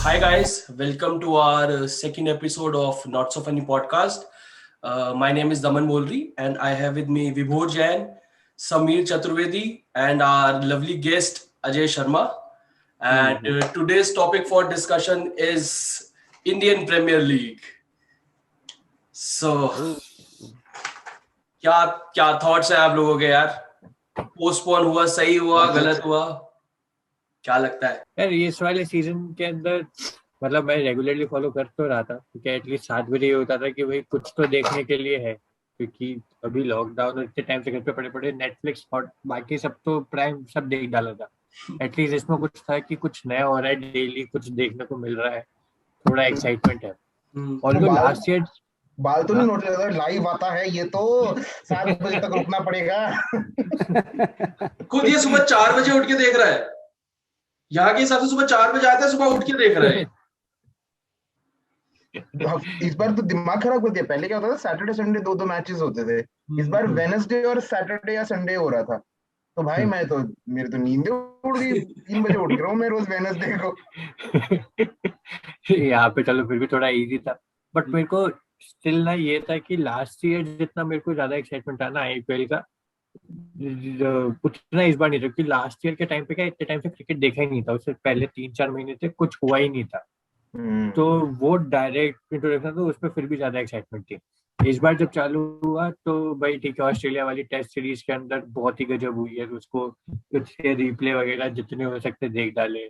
Hi guys, welcome to our second episode of Not So Funny podcast. My name is Daman Molri and I have with me Vibhor Jain, Samir Chaturvedi and our lovely guest Ajay Sharma. And today's topic for discussion is Indian Premier League. So, क्या क्या thoughts है आप लोगों के यार? Postpone हुआ, सही हुआ, गलत हुआ? क्या लगता है यार? इस वाले सीजन के अंदर मतलब मैं रेगुलरली फॉलो कर तो रहा था क्योंकि एटलीस्ट 7 बजे ये होता था कि भाई कुछ तो देखने के लिए है, क्योंकि अभी लॉकडाउन इतने टाइम से घर पे पड़े पड़े नेटफ्लिक्स और बाकी सब तो प्राइम सब देख डाला था। एटलीस्ट इसमें कुछ था कि कुछ नया हो रहा है, डेली कुछ देखने को मिल रहा है, थोड़ा एक्साइटमेंट है। और जो लास्ट ईयर बाल तो नहीं नोट लगा, लाइव आता है ये तो 7 बजे तक रुकना पड़ेगा। खुद ये सुबह 4 बजे उठ के देख रहा है। यहाँ के हिसाब से सुबह 4 बजे आता है, सुबह उठ के देख रहा है। इस बार तो दिमाग खराब कर दिया। पहले क्या होता था, सैटरडे संडे दो मैचेस होते थे। इस बार वेडनेसडे और सैटरडे या संडे हो रहा था। तो भाई मेरी तो नींद उड़ गई। 3 बजे उठ रहा हूँ मैं रोज वेडनेसडे को। यहाँ पे चलो फिर भी थोड़ा इजी था, बट मेरे को स्टिल ना ये था कि लास्ट ईयर जितना मेरे को ज्यादा एक्साइटमेंट था ना आईपीएल का, उतना इस बार नहीं था। क्योंकि लास्ट ईयर के टाइम पे क्या इतने टाइम से क्रिकेट देखा ही नहीं था, उससे पहले 3-4 महीने से कुछ हुआ ही नहीं था। तो वो डायरेक्ट इंट्रोडक्शन था, उसमें फिर भी ज्यादा एक्साइटमेंट थी। इस बार जब चालू हुआ तो भाई ठीक है, ऑस्ट्रेलिया वाली टेस्ट सीरीज के अंदर बहुत ही गजब हुई है, उसको कुछ रिप्ले वगैरह जितने हो सकते देख डाले।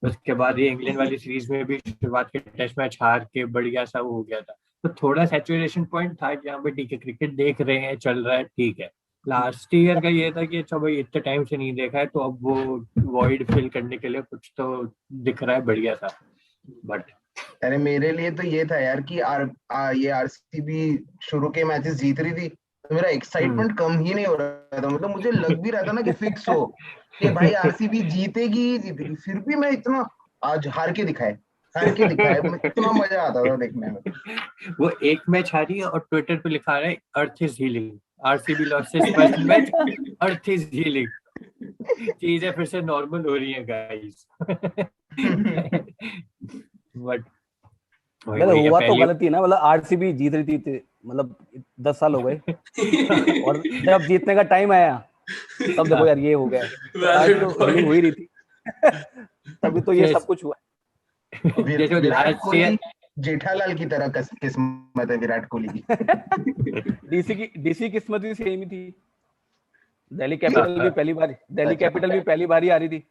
उसके बाद ये इंग्लैंड वाली सीरीज में भी शुरुआत के टेस्ट मैच हार के बढ़िया सा वो हो गया था। तो थोड़ा सैचुरेशन पॉइंट था कि हाँ भाई ठीक है, क्रिकेट देख रहे हैं, चल रहा है, ठीक है। लास्ट ईयर का ये था कि अच्छा भाई इतने टाइम से नहीं देखा है, तो अब वो वॉइड फिल करने के लिए कुछ तो दिख रहा है बढ़िया सा। बट अरे मेरे लिए तो ये था यार कि ये आरसीबी शुरू के मैचेस जीत रही थी, तो मेरा एक्साइटमेंट कम ही नहीं हो रहा था। मतलब मुझे लग भी रहा था ना कि फिक्स हो कि भाई आरसीबी जीतेगी ही जीतेगी। फिर भी मैं इतना आज हार के दिखाए, इतना मजा आता था देखने में। वो एक मैच हारी है और ट्विटर पे लिखा रहा है earth is healing, RCB losses first match, earth is healing, चीजें फिर से नॉर्मल हो रही हैं गाइस। बट हुआ तो गलत ही ना। मतलब आरसीबी जीत रही थी, मतलब 10 साल हो गए और जब जीतने का टाइम आया तब देखो यार ये हो गया। तो हीलिंग हो ही रही थी तभी तो ये सब कुछ हुआ। विराट कोहली जेठालाल की तरह किस्मत है विराट कोहली की। डीसी किस्मत भी सेम ही थी। दिल्ली कैपिटल भी पहली बार ही आ रही थी।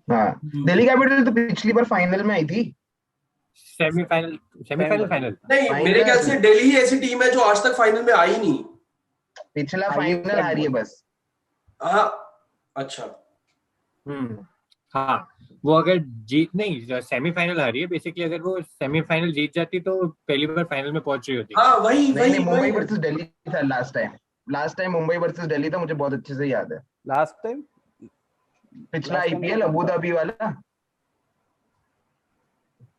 हाँ, दिल्ली कैपिटल तो पिछली बार फाइनल में आई थी। सेमीफाइनल नहीं, मेरे ख्याल से दिल्ली ही ऐसी टीम है जो आज तक फाइनल में आई नहीं। पिछला फाइनल हारी है बस। हाँ, अच्छा। हाँ, वो अगर जीत नहीं सेमीफाइनल हारी है बेसिकली। अगर वो सेमीफाइनल जीत जाती तो पहली बार फाइनल में पहुंच रही होती। हाँ, वही मुंबई वर्सेस दिल्ली था last time Mumbai versus Delhi था, मुझे बहुत अच्छे से याद है। लास्ट टाइम पिछला आईपीएल अबू धाबी वाला।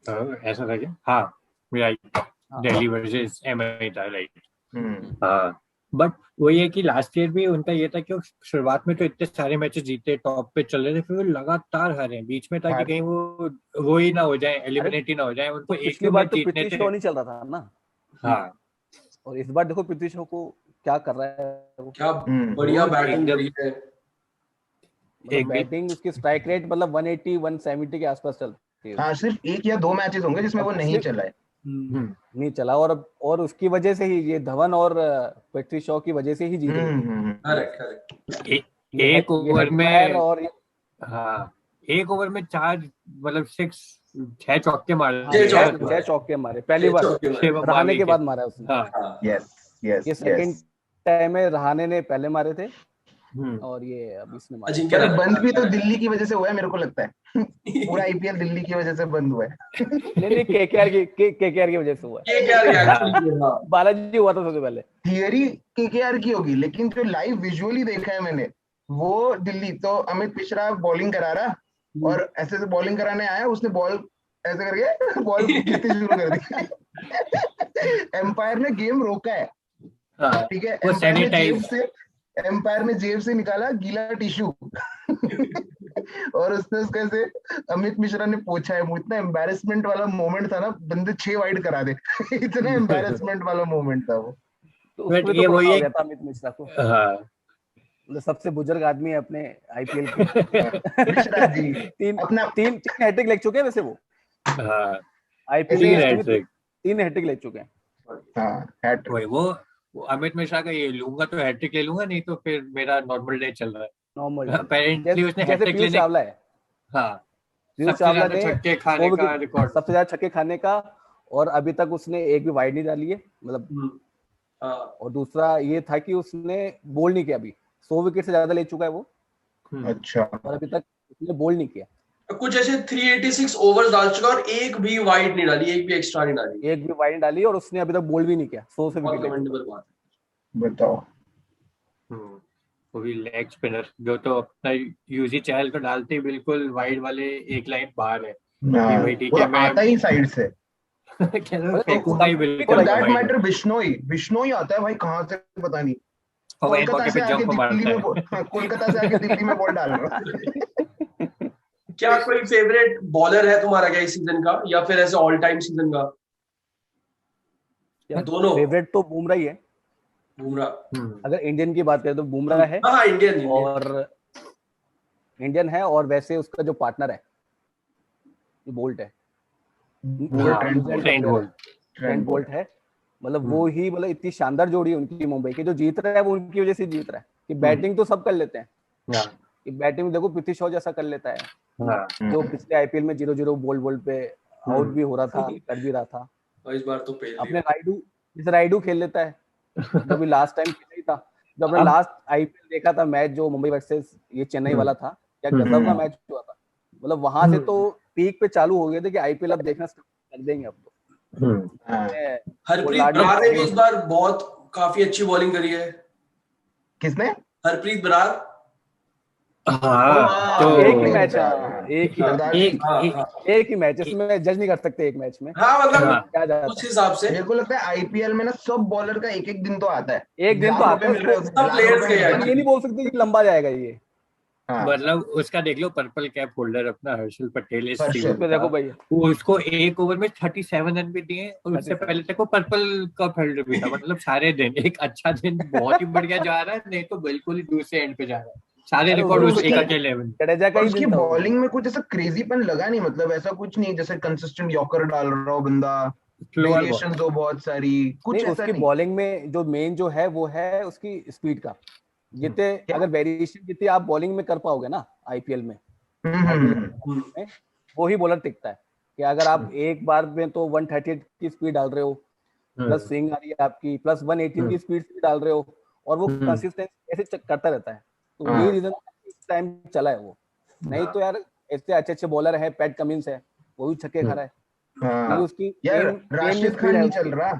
ऐसा था क्या? हाँ, राइट, दिल्ली वर्सेस एमआई था, राइट। हाँ, बट वो ये कि लास्ट ईयर भी उनका ये था कि शुरुआत में तो इतने सारे मैचेस जीते, टॉप पे चल रहे थे, फिर वो लगातार हारे। बीच में था कि कहीं वो ही ना हो जाए, एलिमिनेट ही ना हो जाए। उनको एक ही बार जीतने थे। पृथ्वी शॉ नहीं चल रहा था ना। हाँ, और इस बार देखो पृथ्वी शॉ को क्या कर रहा है वो। क्या बढ़िया बैटिंग कर रही है। एक बैटिंग उसकी स्ट्राइक रेट मतलब 180 170 के आसपास चलती है। हाँ, सिर्फ 1 या 2 मैचेस होंगे जिसमें वो नहीं चला है। नहीं चला, और उसकी वजह से ही ये धवन और पृथ्वी शॉ की वजह से ही जीत रही है। करेक्ट। एक ओवर में और हाँ, एक ओवर में 4 मतलब 6 चौके मारे। 6 चौके मारे पहली बार रहाणे के बाद मारा उसने। यस ये सेकंड टाइम है, रहाणे ने पहले मारे थे और ये अब इसने मारा। अजिंक्य बंद भी तो दिल्ली की वजह से हुआ है, मेरे को लगता है। पूरा आईपीएल दिल्ली की वजह से बंद हुआ है। नहीं, केकेआर की वजह से हुआ है। बालाजी हुआ था सबसे पहले। थियरी केकेआर की होगी, लेकिन जो लाइव विजुअली देखा है मैंने वो दिल्ली। तो अमित मिश्रा बॉलिंग करा रहा और ऐसे से बॉलिंग कराने आया, उसने बॉल ऐसे करके बॉल गिरती शुरू कर दी। एम्पायर ने गेम रोका है, ठीक है। एम्पायर ने जेब से निकाला गीला टिश्यू और उसने उसके से अमित मिश्रा ने पूछा है, वो इतना एम्बैरेसमेंट वाला मोमेंट था ना, बंदे 6 वाइड करा दे। इतना एम्बैरेसमेंट वाला मोमेंट था वो। तो बट उसमें ये तो वही पता हो है। गया था अमित मिश्रा को, हाँ मतलब सबसे बुजुर्ग आदमी है अपने आईपीएल के। मिश्रा जी तीन अपना तीन तीन हैट्रिक ले चुके हैं वैसे वो हाँ आईपीएल की तीन हिस्ट्री में, हैट्रिक। 3 हैट्रिक ले चुके हैं। हाँ हैट्रिक। वही वो अमित मिश्रा का ये लूंगा तो हैट्रिक ले लूंगा, नहीं तो फिर मेरा नॉर्मल डे चल रहा नॉर्मल है। अपेरेंटली उसने जैसे हैट्रिक पीयूष लेने, चावला है, हाँ पीयूष सबसे चावला ज्यादा ने छक्के 100 खाने का विकेट, रिकॉर्ड। सबसे ज्यादा छक्के खाने का, और अभी तक उसने एक भी वाइड नहीं डाली है, मतलब और दूसरा ये था कि उसने बोल नहीं किया, अभी 100 विकेट से ज्यादा ले चुका है वो, अच्छा और अभी तक उसने बोल नहीं किया, कुछ ऐसे 386 ओवर्स डाल चुका और एक भी वाइड नहीं डाली, एक भी एक्स्ट्रा नहीं डाली, एक भी वाइड नहीं डाली, और उसने अभी तक बोल भी नहीं किया, 100 से बहुत विकेट ले चुका। कमेंडेबल बात है। बताओ। वो भी लेग स्पिनर जो तो अपना यूजी चहल को डालते ही बिल्कुल वाइड वाले एक लाइन बाहर है कि भाई ठीक वो है, मैं आता ही साइड से। फेंकूंगा ही फॉर बिल्कुल दैट वाइड। मैटर बिश्नोई आता है भाई, कहाँ से पता नहीं, और वही कोलकाता मौके से पे आके जंप दिल्ली मारता में है। कोलकाता से आके दिल्ली में बॉल डाल रहा है। क्या कोई फेवरेट बॉलर है तुम्हारा क्या इस सीजन का, या फिर ऐसे ऑल टाइम सीजन का? दोनों। फेवरेट तो बुमराह ही है, बुमराह। अगर इंडियन की बात करें तो बुमराह है, हाँ इंडियन और इंडियन है, और वैसे उसका जो पार्टनर है बोल्ट है, ट्रेंट बोल्ट है, मतलब वो ही, मतलब इतनी शानदार जोड़ी है उनकी, मुंबई की जो जीत रहा है वो उनकी वजह से जीत रहा है, कि बैटिंग तो सब कर लेते हैं, कि बैटिंग देखो पृथ्वी शॉ जैसा कर लेता है, जो पिछले आईपीएल में 0-0 बॉल पे आउट भी हो रहा था, कर भी रहा था, इस बार तो अपने राइडू खेल लेता है, जो भी लास्ट टाइम खेला ही था, जो अपना लास्ट आईपीएल देखा था मैच जो मुंबई वर्सेस ये चेन्नई वाला था, क्या गजब का मैच हुआ था, मतलब वहां से तो पीक पे चालू हो गए थे कि आईपीएल अब देखना कर देंगे अब तो। हरप्रीत बरार ने भी इस बार बहुत काफी अच्छी बॉलिंग करी है। किसने? हरप्रीत बरार। तो एक ही मैच, एक ही मैच, इसमें जज नहीं कर सकते एक मैच में। हाँ मतलब क्या जाता उस हिसाब से मेरे को लगता है आईपीएल में ना सब बॉलर का एक दिन तो आता है, एक दिन तो आता है, सब प्लेयर्स के ये नहीं बोल सकते कि लंबा जाएगा ये। मतलब उसका देख लो, पर्पल कैप होल्डर अपना हर्षल पटेल इस सीजन पे देखो भैया, वो उसको एक ओवर में 37 रन भी दिए, और उससे पहले तक वो पर्पल कप होल्डर भी था। मतलब सारे दिन, एक अच्छा दिन बहुत ही बढ़िया जा रहा है, नहीं तो बिल्कुल ही दूसरे एंड पे जा रहा है, सारे रिकॉर्ड उस एक अकेले में। जडेजा का ही उसकी दिन था। बॉलिंग में कुछ ऐसा क्रेजीपन लगा नहीं, मतलब ऐसा कुछ नहीं जैसे कंसिस्टेंट यॉर्कर डाल रहा हो बंदा, वेरिएशंस हो बहुत सारी, कुछ ऐसा उसकी बॉलिंग में जो मेन जो है वो है उसकी स्पीड का, जितने अगर वेरिएशन जितनी आप बॉलिंग में कर पाओगे ना आईपीएल में, वो ही बॉलर टिकता है, कि अगर आप एक बार में तो 138 की स्पीड डाल रहे हो, प्लस स्विंग आ रही है आपकी, प्लस 118 की स्पीड डाल रहे हो, और वो कंसिस्टेंसी ऐसे करता रहता है, तो यही रीजन टाइम चला है वो, नहीं तो यार ऐसे अच्छे अच्छे बॉलर है, पैट कमिंस है, वो भी छक्के खा रहा है, उसकी राशिद खान नहीं चल रहा,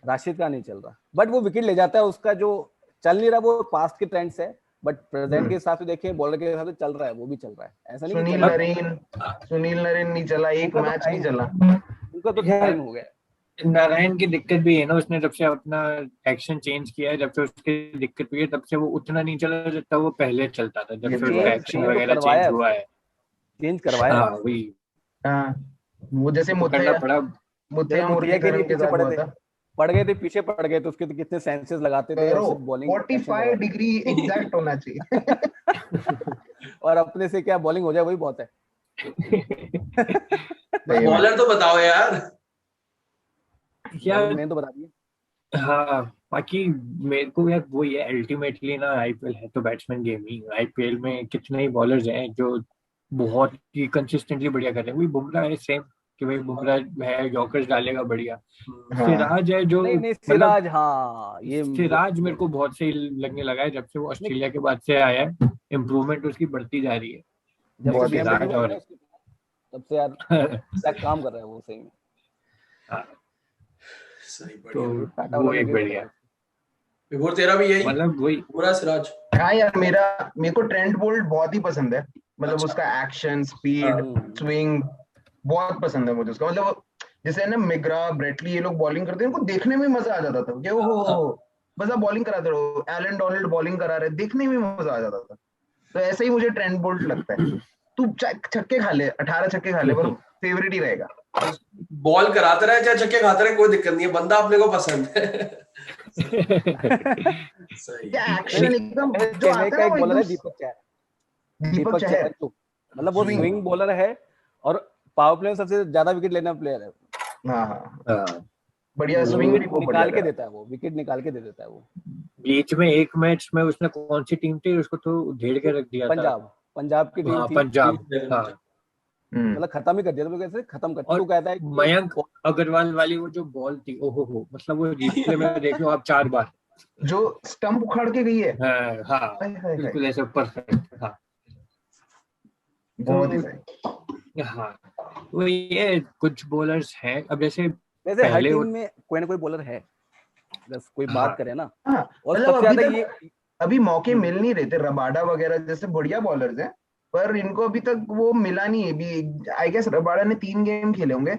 राशिद का नहीं चल रहा, बट वो विकेट ले जाता है, उसका जो चल नहीं रहा वो पास्ट के ट्रेंड से, बट प्रेजेंट के हिसाब से देखें, बॉलर के हिसाब से चल रहा है, वो भी चल रहा है, ऐसा नहीं। सुनील नरेन नहीं चला, एक मैच नहीं चला, उनका तो टाइम हो गया। नारायण की दिक्कत भी है ना, उसने जब से अपना एक्शन चेंज किया है, जब से उसकी दिक्कत हुई है, तब से वो उतना नहीं चला जितना वो पहले चलता था, जब से उसका एक्शन वगैरह चेंज हुआ है, चेंज करवाया। वही वो जैसे मुथैया मुरलीधरन के साथ हुआ था, पड़ गए थे, पीछे पड़ गए थे, उसके तो कितने सेंसेस लगाते थे, बॉलिंग 45 डिग्री एग्जैक्ट होना चाहिए, और अपने से क्या बॉलिंग हो जाए वही बहुत है। बॉलर तो बताओ यार, मैंने तो बता दिया। हाँ बाकी मेरे को यार वो ये अल्टीमेटली ना, आईपीएल है तो बैट्समैन गेम ही, आईपीएल में कितने ही बॉलर्स हैं जो बहुत ही कंसिस्टेंटली बढ़िया कर रहे हैं, वही बुमराह है सेम, कि भाई बुमराह है, यॉर्कर्स डालेगा बढ़िया, सिराज है जो सिराज, हाँ ये सिराज मेरे को बहुत सही लगने लगा है, जब से वो ऑस्ट्रेलिया के बाद से आया है, इम्प्रूवमेंट उसकी बढ़ती जा रही है, जब सिराज और तब से यार क्या काम कर रहा है वो सही में। तो वो एक बढ़िया, विभोर तेरा भी यही मतलब वही पूरा सिराज। हाँ यार मेरे को ट्रेंट बोल्ट बहुत ही पसंद है, मतलब उसका एक्शन, स्पीड, स्विंग बहुत पसंद है मुझे उसका, मतलब जैसे ना मिग्रा, ब्रेटली ये लोग बॉलिंग करते हैं, उनको देखने में मजा आ जाता था, कि ओहो बस आप बॉलिंग कराते रहो, एलन डोनाल्ड बॉलिंग करा रहे, देखने में मजा आ जाता था, तो ऐसे ही मुझे ट्रेंट बोल्ट लगता है। तू छक्के खा ले, 18 छक्के खा ले, पर फेवरेट ही रहेगा। बॉल कराते रहे चाहे छक्के खाते रहे, कोई दिक्कत नहीं है, बंदा अपने को पसंद है। सही। क्या एक्शन एकदम जो चेन्नई आता का है एक वो बॉलर है एकदम दीपक चहर, मतलब वो स्विंग बॉलर है और पावर प्ले में सबसे ज्यादा विकेट लेने वाला प्लेयर है। हाँ, बढ़िया स्विंग भी निकाल के देता है, वो विकेट निकाल के दे देता है वो। बीच में एक मैच में उसने कौन सी टीम थी उसको तो उधेड़ के रख दिया था। पंजाब की टीम थी। पंजाब, मतलब खत्म ही कर दिया था, कैसे खत्म कर। तू कहता है मयंक अग्रवाल वाली वो जो बॉल थी, ओहो मतलब वो रिप्ले में देख लो आप 4 बार, जो स्टंप उखाड़ के गई है। हाँ बिल्कुल ऐसे परफेक्ट। हाँ बहुत ही सही। हाँ वो ये कुछ बॉलर्स हैं अब जैसे हर टीम में कोई ना कोई बॉलर है, अगर कोई बात करे ना। और सबसे ज्यादा ये अभी मौके मिल नहीं रहे थे, रबाडा वगैरह जैसे बढ़िया बॉलर्स हैं, पर इनको अभी तक वो मिला नहीं है। अभी आई गेस रबाडा ने 3 गेम खेले होंगे,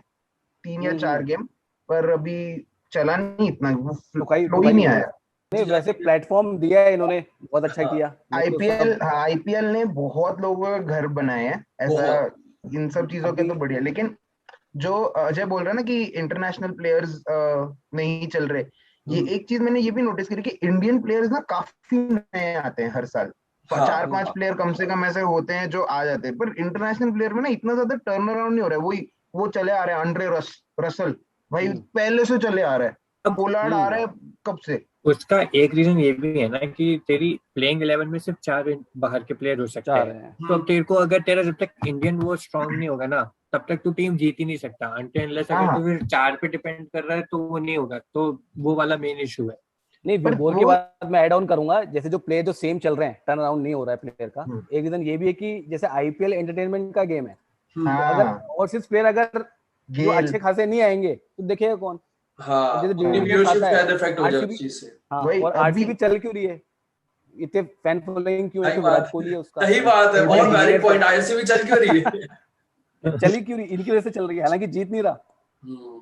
3 या 4 गेम, पर अभी चला नहीं इतना, फ्लो ही नहीं आया। नहीं वैसे प्लेटफॉर्म दिया है इन्होंने, बहुत अच्छा किया। आईपीएल ने बहुत लोगों के घर बनाए हैं, ऐसा इन सब चीजों के तो बढ़िया। लेकिन जो अजय बोल रहा है ना कि इंटरनेशनल प्लेयर्स नहीं चल रहे, ये एक चीज मैंने ये भी नोटिस करी कि इंडियन प्लेयर्स ना काफी नए आते हैं हर साल। 4-5 प्लेयर कम से कम ऐसे होते हैं जो आ जाते हैं, पर इंटरनेशनल प्लेयर में ना इतना ज्यादा टर्न अराउंड नहीं हो रहा है। वो चले आ रहे हैं, अंड्रे रसल भाई पहले से चले आ रहा है, पोलार्ड आ रहा है कब से। उसका एक रीजन ये भी है ना कि तेरी प्लेइंग 11 में सिर्फ 4 बाहर के प्लेयर हो सकते हैं, तो अब तेरे को अगर तेरा जब तक इंडियन वो स्ट्रांग नहीं होगा ना तब तक तू टीम जीत ही नहीं सकता। अनलेस अगर तू फिर 4 पे डिपेंड कर रहा है तो वो नहीं होगा, तो वो वाला मेन इशू है। नहीं विभोर के बाद मैं ऐड ऑन करूंगा, जैसे जो प्लेयर जो सेम चल रहे हैं, टर्न अराउंड नहीं हो रहा है प्लेयर का, एक रीजन ये भी है कि जैसे आईपीएल एंटरटेनमेंट का गेम है, अगर ओवरसीज प्लेयर अगर जो अच्छे खासे नहीं आएंगे तो देखिएगा कौन। और आरसीबी चल क्यों रही है, इतने फैन फॉलोइंग क्यों है, विराट कोहली है उसका। सही बात है, बहुत वैलिड पॉइंट। आरसीबी चल क्यों रही है? चली क्यों रही, इनकी वजह से चल रही है, हालांकि जीत नहीं रहा।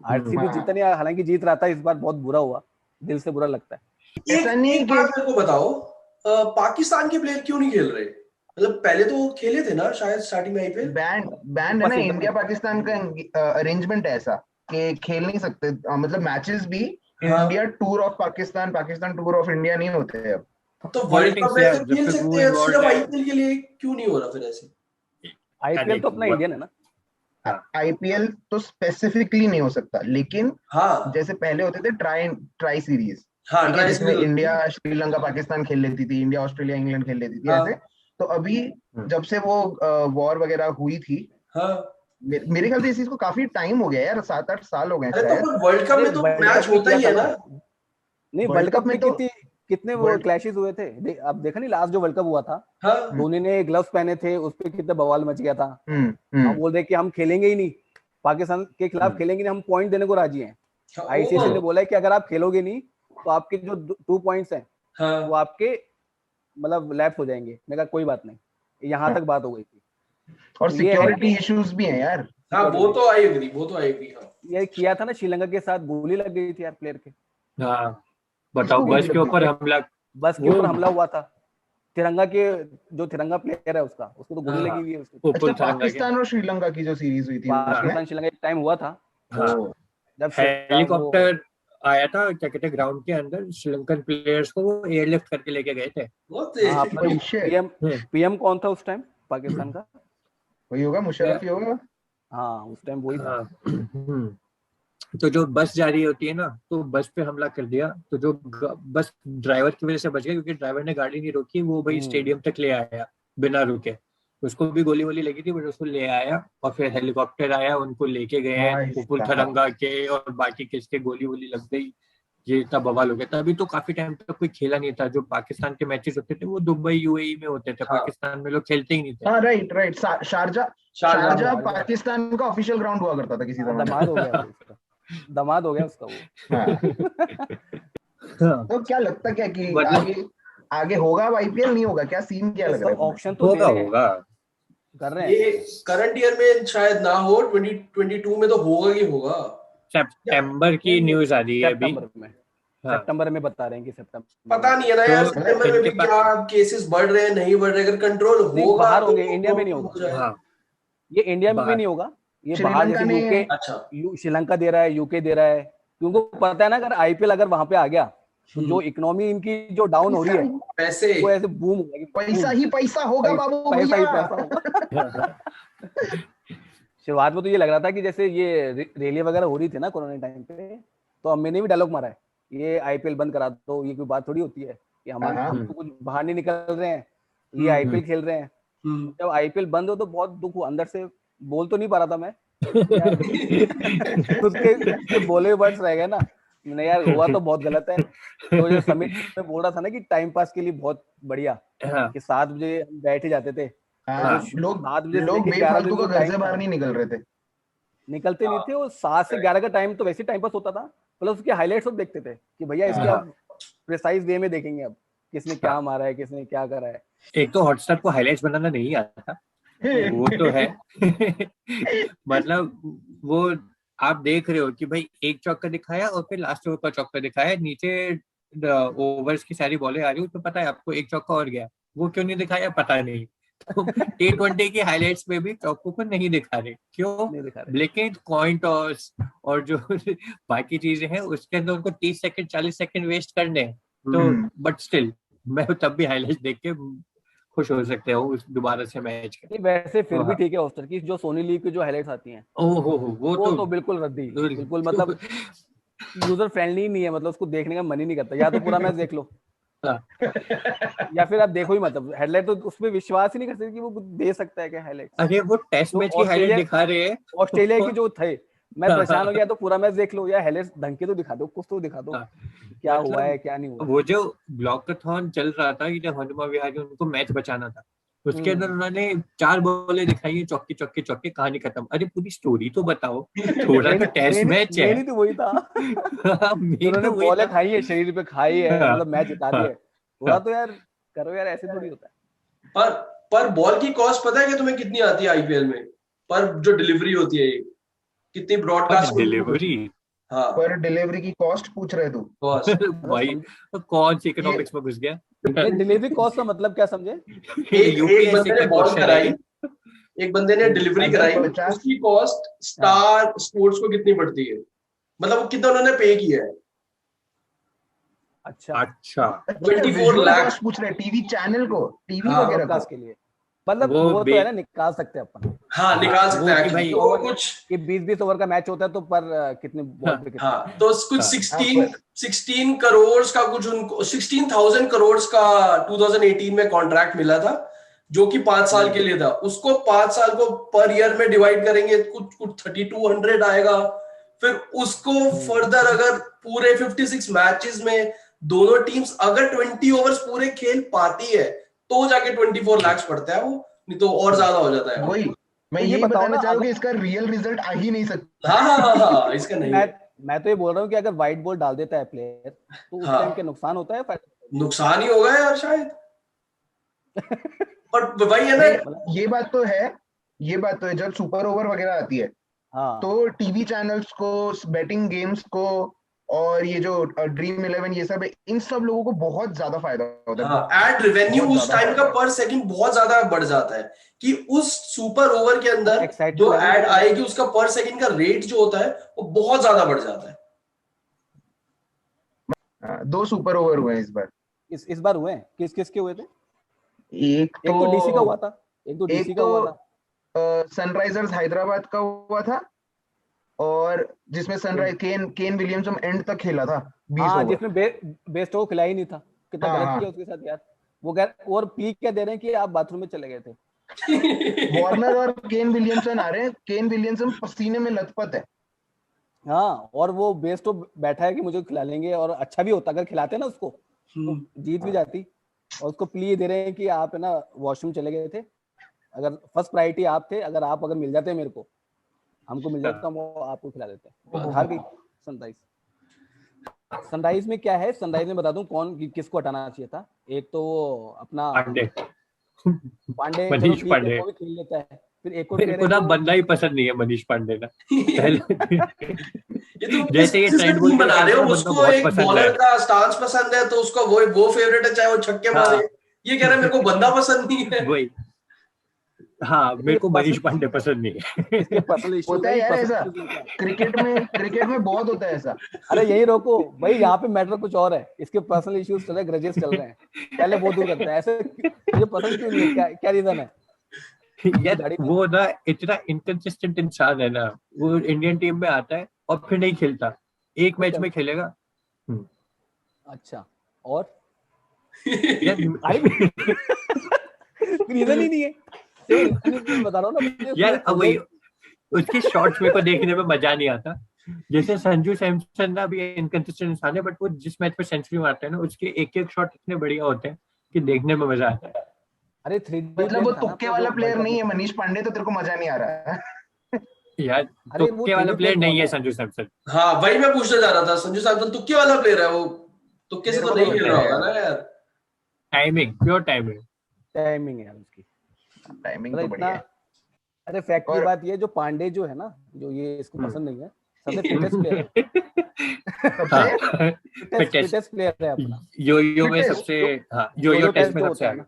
आरसीबी जीता नहीं, हालांकि जीत रहा था, इस बार बहुत बुरा हुआ, दिल से बुरा लगता है। एक बात मेरे को बताओ, पाकिस्तान के प्लेयर क्यों नहीं खेल रहे? मतलब पहले तो खेले थे ना शायद स्टार्टिंग में आईपीएल। बैंड है ना, इंडिया पाकिस्तान का अरेंजमेंट है ऐसा कि खेल नहीं सकते, मतलब मैचेस भी India tour of Pakistan, Pakistan tour of India नहीं होते हैं अब। तो वर्ल्ड कप में तो खेल सकते हैं, सिर्फ आईपीएल के लिए क्यों नहीं हो रहा फिर ऐसे? आईपीएल तो अपना इंडियन है ना। आईपीएल तो स्पेसिफिकली नहीं हो सकता, लेकिन जैसे पहले होते थे ट्राई सीरीज, जिसमें इंडिया श्रीलंका पाकिस्तान खेल लेती थी, इंडिया ऑस्ट्रेलिया इंग्लैंड खेल लेती थी ऐसे। तो अभी जब से वो वॉर वगैरह हुई थी, मेरे ख्याल से इस चीज को काफी टाइम हो गया यार, 7-8 साल हो गए शायद। तो वर्ल्ड कप में तो मैच होता ही है ना। नहीं वर्ल्ड कप में कितने वो क्लैशेस हुए थे, अब देखा नहीं लास्ट जो वर्ल्ड कप हुआ था, धोनी ने ग्लव्स पहने थे, उस पे कितना बवाल मच गया था। हम बोल रहे कि हम खेलेंगे ही नहीं, पाकिस्तान के खिलाफ खेलेंगे नहीं, हम पॉइंट देने को राजी हैं। आईसीसी ने बोला है कि अगर आप खेलोगे नहीं तो आपके जो 2 पॉइंट्स हैं वो आपके मतलब लैप्स हो जाएंगे। मैं कहा कोई बात नहीं, यहाँ तक बात हो गई थी। और सिक्योरिटी इश्यूज भी हैं यार। वो तो आई एग्री। ये किया था ना श्रीलंका के साथ, गोली लग गई थी यार प्लेयर के। बताओ, बस के ऊपर हमला हुआ था। तिरंगा प्लेयर है उसको तो गोली लगी हुई है उसको। अच्छा, पाकिस्तान और श्रीलंका की जो सीरीज हुई थी, पाकिस्तान श्रीलंका एक टाइम हुआ था जब हेलीकॉप्टर आया था क्या कहते ग्राउंड के अंदर, श्रीलंकन प्लेयर्स को वो एयरलिफ्ट करके लेके गए थे। पीएम कौन था उस टाइम पाकिस्तान का? वही होगा, मुशर्रफ ही होगा। हाँ उस टाइम वही था। तो जो बस जा रही होती है ना, तो बस पे हमला कर दिया, तो जो बस ड्राइवर की वजह से बच गया, क्योंकि ड्राइवर ने गाड़ी नहीं रोकी, वो भाई स्टेडियम तक ले आया बिना रुके। उसको भी गोली वोली लगी थी बट उसको ले आया, और फिर हेलीकॉप्टर आया, उनको लेके गए उपल थरंगा के, और बाकी किसके गोली वोली लग गई, ये इतना बवाल हो गया था। अभी तो काफी टाइम तक कोई खेला नहीं था। जो पाकिस्तान के मैचेस होते थे वो दुबई यूएई में होते थे, पाकिस्तान में लोग खेलते ही नहीं थे। हाँ राइट। शारजा पाकिस्तान का ऑफिशियल ग्राउंड हुआ करता था किसी तरह। दमाद हो गया उसका वो। तो क्या लगता क्या कि आगे होगा आईपीएल, नहीं होगा क्या? सीन क्या लग रहा है? ऑप्शन तो होगा कर रहे हैं। ये करंट ईयर में शायद ना हो, 2022 में तो होगा ही होगा। सितंबर की न्यूज आ रही है अभी। सितंबर में बता रहे हैं कि सितंबर पता नहीं है ना यार, सितंबर में भी क्या केसेस बढ़ रहे हैं नहीं बढ़ रहे, अगर कंट्रोल होगा बाहर होंगे, इंडिया में नहीं होगा। ये इंडिया में नहीं होगा, ये बाहर जैसे यूके, अच्छा श्रीलंका दे रहा है, यूके दे रहा है, क्योंकि पता है ना अगर आईपीएल अगर वहां पे आ गया तो जो इकोनॉमी इनकी जो डाउन हो रही है पैसे वो ऐसे बूम हो जाएगी, पैसा ही पैसा होगा बाबू पैसा ही भैया। पैसा होगा। शुरुआत में तो ये लग रहा था कि जैसे ये रैली वगैरह हो रही थी ना कोरोना टाइम पे, तो मैंने भी डायलॉग मारा है, ये आईपीएल बंद करा दो, ये कोई बात थोड़ी होती है कि हम तो कुछ बाहर नहीं निकल रहे हैं, ये आईपीएल खेल रहे हैं। जब आईपीएल बंद हो तो बहुत दुख हुआ अंदर से, बोल तो नहीं पा रहा था मैं उसके बोले वर्ड्स रह गए ना, नहीं यार हुआ तो बहुत गलत है। तो जो समिट में बोल रहा था ना कि टाइम पास के लिए बहुत बढ़िया, कि 7 बजे हम बैठ ही जाते थे, लोग बेफालतू का घर से बाहर नहीं निकल रहे थे, निकलते नहीं थे, और 7 से 11 का टाइम तो वैसे टाइम पास होता था, प्लस उसके हाईलाइट्स सब देखते थे कि भैया इसके अब प्रिसाइज वे में देखेंगे अब किसने क्या मारा है, किसने क्या करा है। एक तो हॉटस्टार को हाईलाइट्स बनाना नहीं आता था, वो तो है मतलब वो आप देख रहे हो कि भाई एक चौका दिखाया और फिर लास्ट ओवर का चौका दिखाया, नीचे ओवर्स की सारी बॉलें आ रही है, तो पता है आपको एक चौका और गया, वो क्यों नहीं दिखाया पता नहीं। तो T20 की हाइलाइट्स में भी चौकों को नहीं दिखा रहे, क्यों? लेकिन कॉइन टॉस और जो बाकी चीजें हैं उसके अंदर उनको 30 सेकंड 40 सेकंड वेस्ट करने हैं, तो बट स्टिल मैं तब भी हाइलाइट्स देख के खुश हो सकते हो दोबारा से मैच के। वैसे फिर भी ठीक है ऑस्टर की जो सोनी लीव की जो हाइलाइट्स आती हैं, ओहो वो तो बिल्कुल रद्दी, बिल्कुल मतलब यूजर फ्रेंडली नहीं है, मतलब उसको देखने का मन ही नहीं करता, या तो पूरा मैच देख लो या फिर आप देखो ही मतलब हेडलाइट, तो उसमें विश्वास ही नहीं कर सकते कि वो दे सकता है क्या हाइलाइट। अरे वो टेस्ट मैच की हाइलाइट दिखा रहे हैं ऑस्ट्रेलिया की जो थे, मैं परेशान हो गया, तो पूरा मैच देख लो या हाइलाइट्स ढंग के तो दिखा दो, कुछ तो दिखा दो क्या हुआ है क्या नहीं हुआ। वो जो ब्लॉकथॉन चल रहा था कि जब हनुमा विहारी उनको मैच बचाना था, उसके अंदर उन्होंने 4 बॉलें दिखाई है, चौके चौके चौके, कहानी खत्म। अरे पूरी स्टोरी तो बताओ, थोड़ा तो टेस्ट मैच है। तो वही था उन्होंने बॉलें खाई है, शरीर पे खाई है, मतलब मैच जिता दिया, थोड़ा तो यार करो यार, ऐसे थोड़ी होता है। पर बॉल की कॉस्ट पता है कि तुम्हें कितनी आती है आईपीएल में, पर जो डिलीवरी होती है, कितनी ब्रॉडकास्ट डिलीवरी, हाँ पर डिलीवरी की कॉस्ट पूछ रहे तू भाई कौन सी इकोनॉमिक्स में घुस गया? डिलीवरी कॉस्ट का मतलब क्या समझे? एक बंदे ने बॉल कराई, एक बंदे ने डिलीवरी कराई, उसकी कॉस्ट स्टार स्पोर्ट्स को कितनी पड़ती है, मतलब वो कितना उन्होंने पे किया है। अच्छा 24 लाख पूछ रहे टीवी चैनल को, टीवी वगैरह के लिए, मतलब वो तो है ना, निकाल सकते हैं अपन। हाँ निकाल सकते हैं भाई, तो कुछ कि 20-20 ओवर का मैच होता है, तो पर कितने बॉल पे कितने, हाँ तो कुछ 16 करोड़ का कुछ उनको 16,000 करोड़ का 2018 में कॉन्ट्रैक्ट मिला था, जो कि 5 साल के लिए था। उसको 5 साल को पर ईयर में डिवाइड करेंगे, कुछ 3200 आएगा। फिर उसको फर्दर अगर पूरे 56 मैचेस में दोनों टीम्स अगर 20 ओवर्स पूरे खेल पाती है, तो जाके 24 लाख पड़ता है वो, नहीं तो और ज्यादा हो जाता है। वही मैं ये बताना चाहूँ कि इसका रियल रिजल्ट आ ही नहीं सकता। हाँ इसका नहीं। मैं तो ये बोल रहा हूँ कि अगर व्हाइट बॉल डाल देता है प्लेयर, तो उस टाइम के नुकसान होता है, नुकसान ही होगा यार शायद पर वही है ना, ये बात तो है जब सुपर ओवर वगैरह आती है, तो टीवी चैनल्स को, बेटिंग गेम्स को, और ये जो ड्रीम 11 ये सब है, इन सब लोगों को बहुत ज्यादा फायदा होता है। एड रेवेन्यू उस टाइम का पर सेकंड बहुत ज्यादा बढ़ जाता है, कि उस सुपर ओवर के अंदर जो एड आएगी उसका पर सेकंड का रेट जो होता है वो बहुत ज्यादा बढ़ जाता है। 2 सुपर ओवर हुए इस बार। इस बार हुए किस किस के हुए थे? एक तो डीसी का हुआ था, एक तो डीसी का हुआ था, सनराइजर्स हैदराबाद का हुआ था, और जिसमें सनराइज केन विलियमसन एंड तक खेला था 20 ओवर, जिसमें बेस्ट ओवर खिला ही नहीं था। कितना गलत किया उसके साथ यार, वो और पीक क्या दे रहे हैं कि आप बाथरूम में चले गए थे। वार्नर और केन विलियमसन आ रहे हैं, केन विलियमसन पसीने में लथपथ है। हाँ, और वो बेस्ट बैठा है कि मुझे खिला लेंगे, और अच्छा भी होता अगर खिलाते ना उसको, तो जीत भी जाती। और उसको प्ली दे रहे हैं कि आप है ना वॉशरूम चले गए थे, अगर फर्स्ट प्रायोरिटी आप थे, अगर मिल जाते मेरे को, हमको मिल जाता, वो आपको खिला देते हैं। हार गई सनराइज में क्या है, सनराइज में बता दूं किसको हटाना चाहिए था। एक तो वो अपना पांडे मनीष पांडे भी खेल लेता है, फिर एक और बंदा ही पसंद नहीं है मनीष पांडे का ये तो जैसे ये ट्रेंड टीम बना रहे हो, बंदा उसको बहुत एक पसंद बॉलर है। का स्टांस पसंद है तो उसका वो फेवरेट है, चाहे वो छक्के मारे। ये कह रहा है मेरे को बंदा पसंद नहीं है। वही, हाँ, मेरे को मनीष पांडे पसंद नहीं है। इसके पर्सनल इश्यूज होता है, है ये यार पर्सनल ऐसा, इश्यूज लेके आता क्रिकेट में बहुत होता है ऐसा। है। अरे यही रोको भाई, यहाँ पे मैटर कुछ और है, इसके पर्सनल इश्यूज चल रहे हैं, ग्रजेस चल रहे हैं, पहले वो दूर करते हैं। ऐसे तुझे पसंद क्यों नहीं है, क्या क्या रीजन है? यार दाढ़ी वो ना इतना इनकंसिस्टेंट इंसान है ना, वो इंडियन टीम में आता है और फिर नहीं खेलता, एक मैच में खेलेगा। अच्छा, और यार रीजन ही नहीं है, तो रीजन बता रहा हूँ ना मुझे। यार अब वही, उसके शॉट्स मेरे को देखने में मजा नहीं आता। जैसे संजू सैमसन ना भी इनकंसिस्टेंट इंसान है, बट वो जिस मैच में सेंचुरी मारता है ना, उसके एक एक शॉट इतने बढ़िया होते हैं कि देखने में मजा आता है। अरे 3D मतलब वो प्लेयर था ना तुक्के अपना वाला जो प्लेयर वर्ल्ड नहीं कप है में। मनीष पांडे, तो तेरे को मजा नहीं आ रहा है। यार अरे वो तुक्के वाला 3D प्लेयर नहीं कौन है संजू सैमसन। हाँ वही मैं पूछने जा रहा था, संजू सैमसन तुक्के वाला प्लेयर है वो, तुक्के से मेरे तो को नहीं तो खेल लगता रहा है होगा यार, ना यार। Timing, pure timing. टाइमिंग है यार उसकी, टाइमिंग मतलब तो इतना। बढ़िया है। अरे फैक्ट की और बात ये है, जो पांडे जो है ना, जो ये इसको पसंद नहीं है, सबसे फिटेस्ट प्लेयर है, सबसे हाँ, फिटेस्ट, फिटेस्ट प्लेयर है अपना। यो में फिटेस्ट सबसे, जो हाँ, यो यो यो टेस्ट टेस्ट में जो सबसे होता है आगे। ना,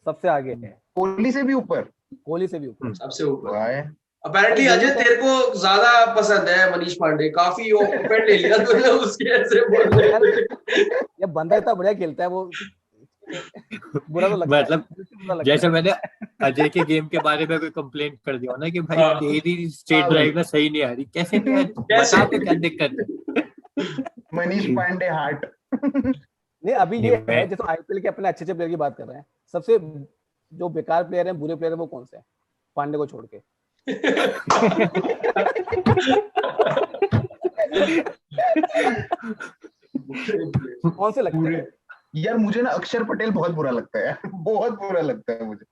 सबसे आगे है, कोहली से भी ऊपर। कोहली से भी ऊपर। सबसे ऊपर। वाह है। अपेरेंटली अरे यो अजय यो तेरे को ज्यादा पसंद है मनीष पांडे, काफी ओपन ले लिया तूने उसके ऐसे बोलने यार पे। ये बंदा इतना बढ़िया खेलता है, वो बुरा तो लगता है, मतलब दिल से बुरा लगता जैसे है। मैंने अजय के गेम के बारे में कोई कंप्लेंट कर दिया ना कि भाई हाँ तेरी स्ट्रेट हाँ ड्राइव ना सही नहीं आ रही, कैसे नहीं आ रही, कैसे? बता तो क्या दिक्कत है। मनीष पांडे हार्ट। नहीं अभी नहीं ये है, मैं, जैसे आईपीएल के अपने अच्छे अच्छे प्लेयर की बात कर रहे हैं, सबसे जो बेकार प्लेयर है, बुरे प्लेयर है, वो कौन से हैं? पांडे को छोड़ के। कौन से लगते हैं? यार मुझे ना अक्षर पटेल बहुत बुरा लगता है यार, बहुत बुरा लगता है मुझे।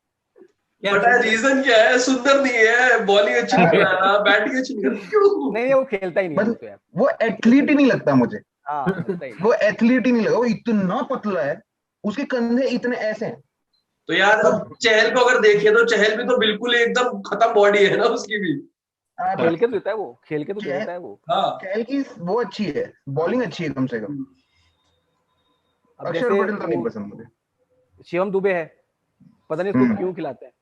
पता है रीजन क्या है? सुंदर नहीं है, बॉलिंग अच्छी नहीं कर रहा, बैटिंग अच्छी नहीं कर रहा, क्यों? नहीं वो खेलता ही नहीं है वो मतलब तो यार। वो एथलीट ही नहीं लगता मुझे, हाँ खेलता ही नहीं। वो एथलीट ही नहीं लगा, वो इतना पतला है, उसके कंधे इतने ऐसे हैं। तो यार सब चहल को अगर देखे तो चहल भी तो बिल्कुल एकदम खत्म बॉडी है ना उसकी भी। खेल के तो देता है वो, खेल के तो चहल देता है वो। हाँ चहल की वो अच्छी है, बॉलिंग अच्छी है कम से कम। अब अक्षर जैसे पटेल तो नहीं वो पसंद मुझे। शिवम दुबे है, पता नहीं उसको क्यों खिलाते हैं।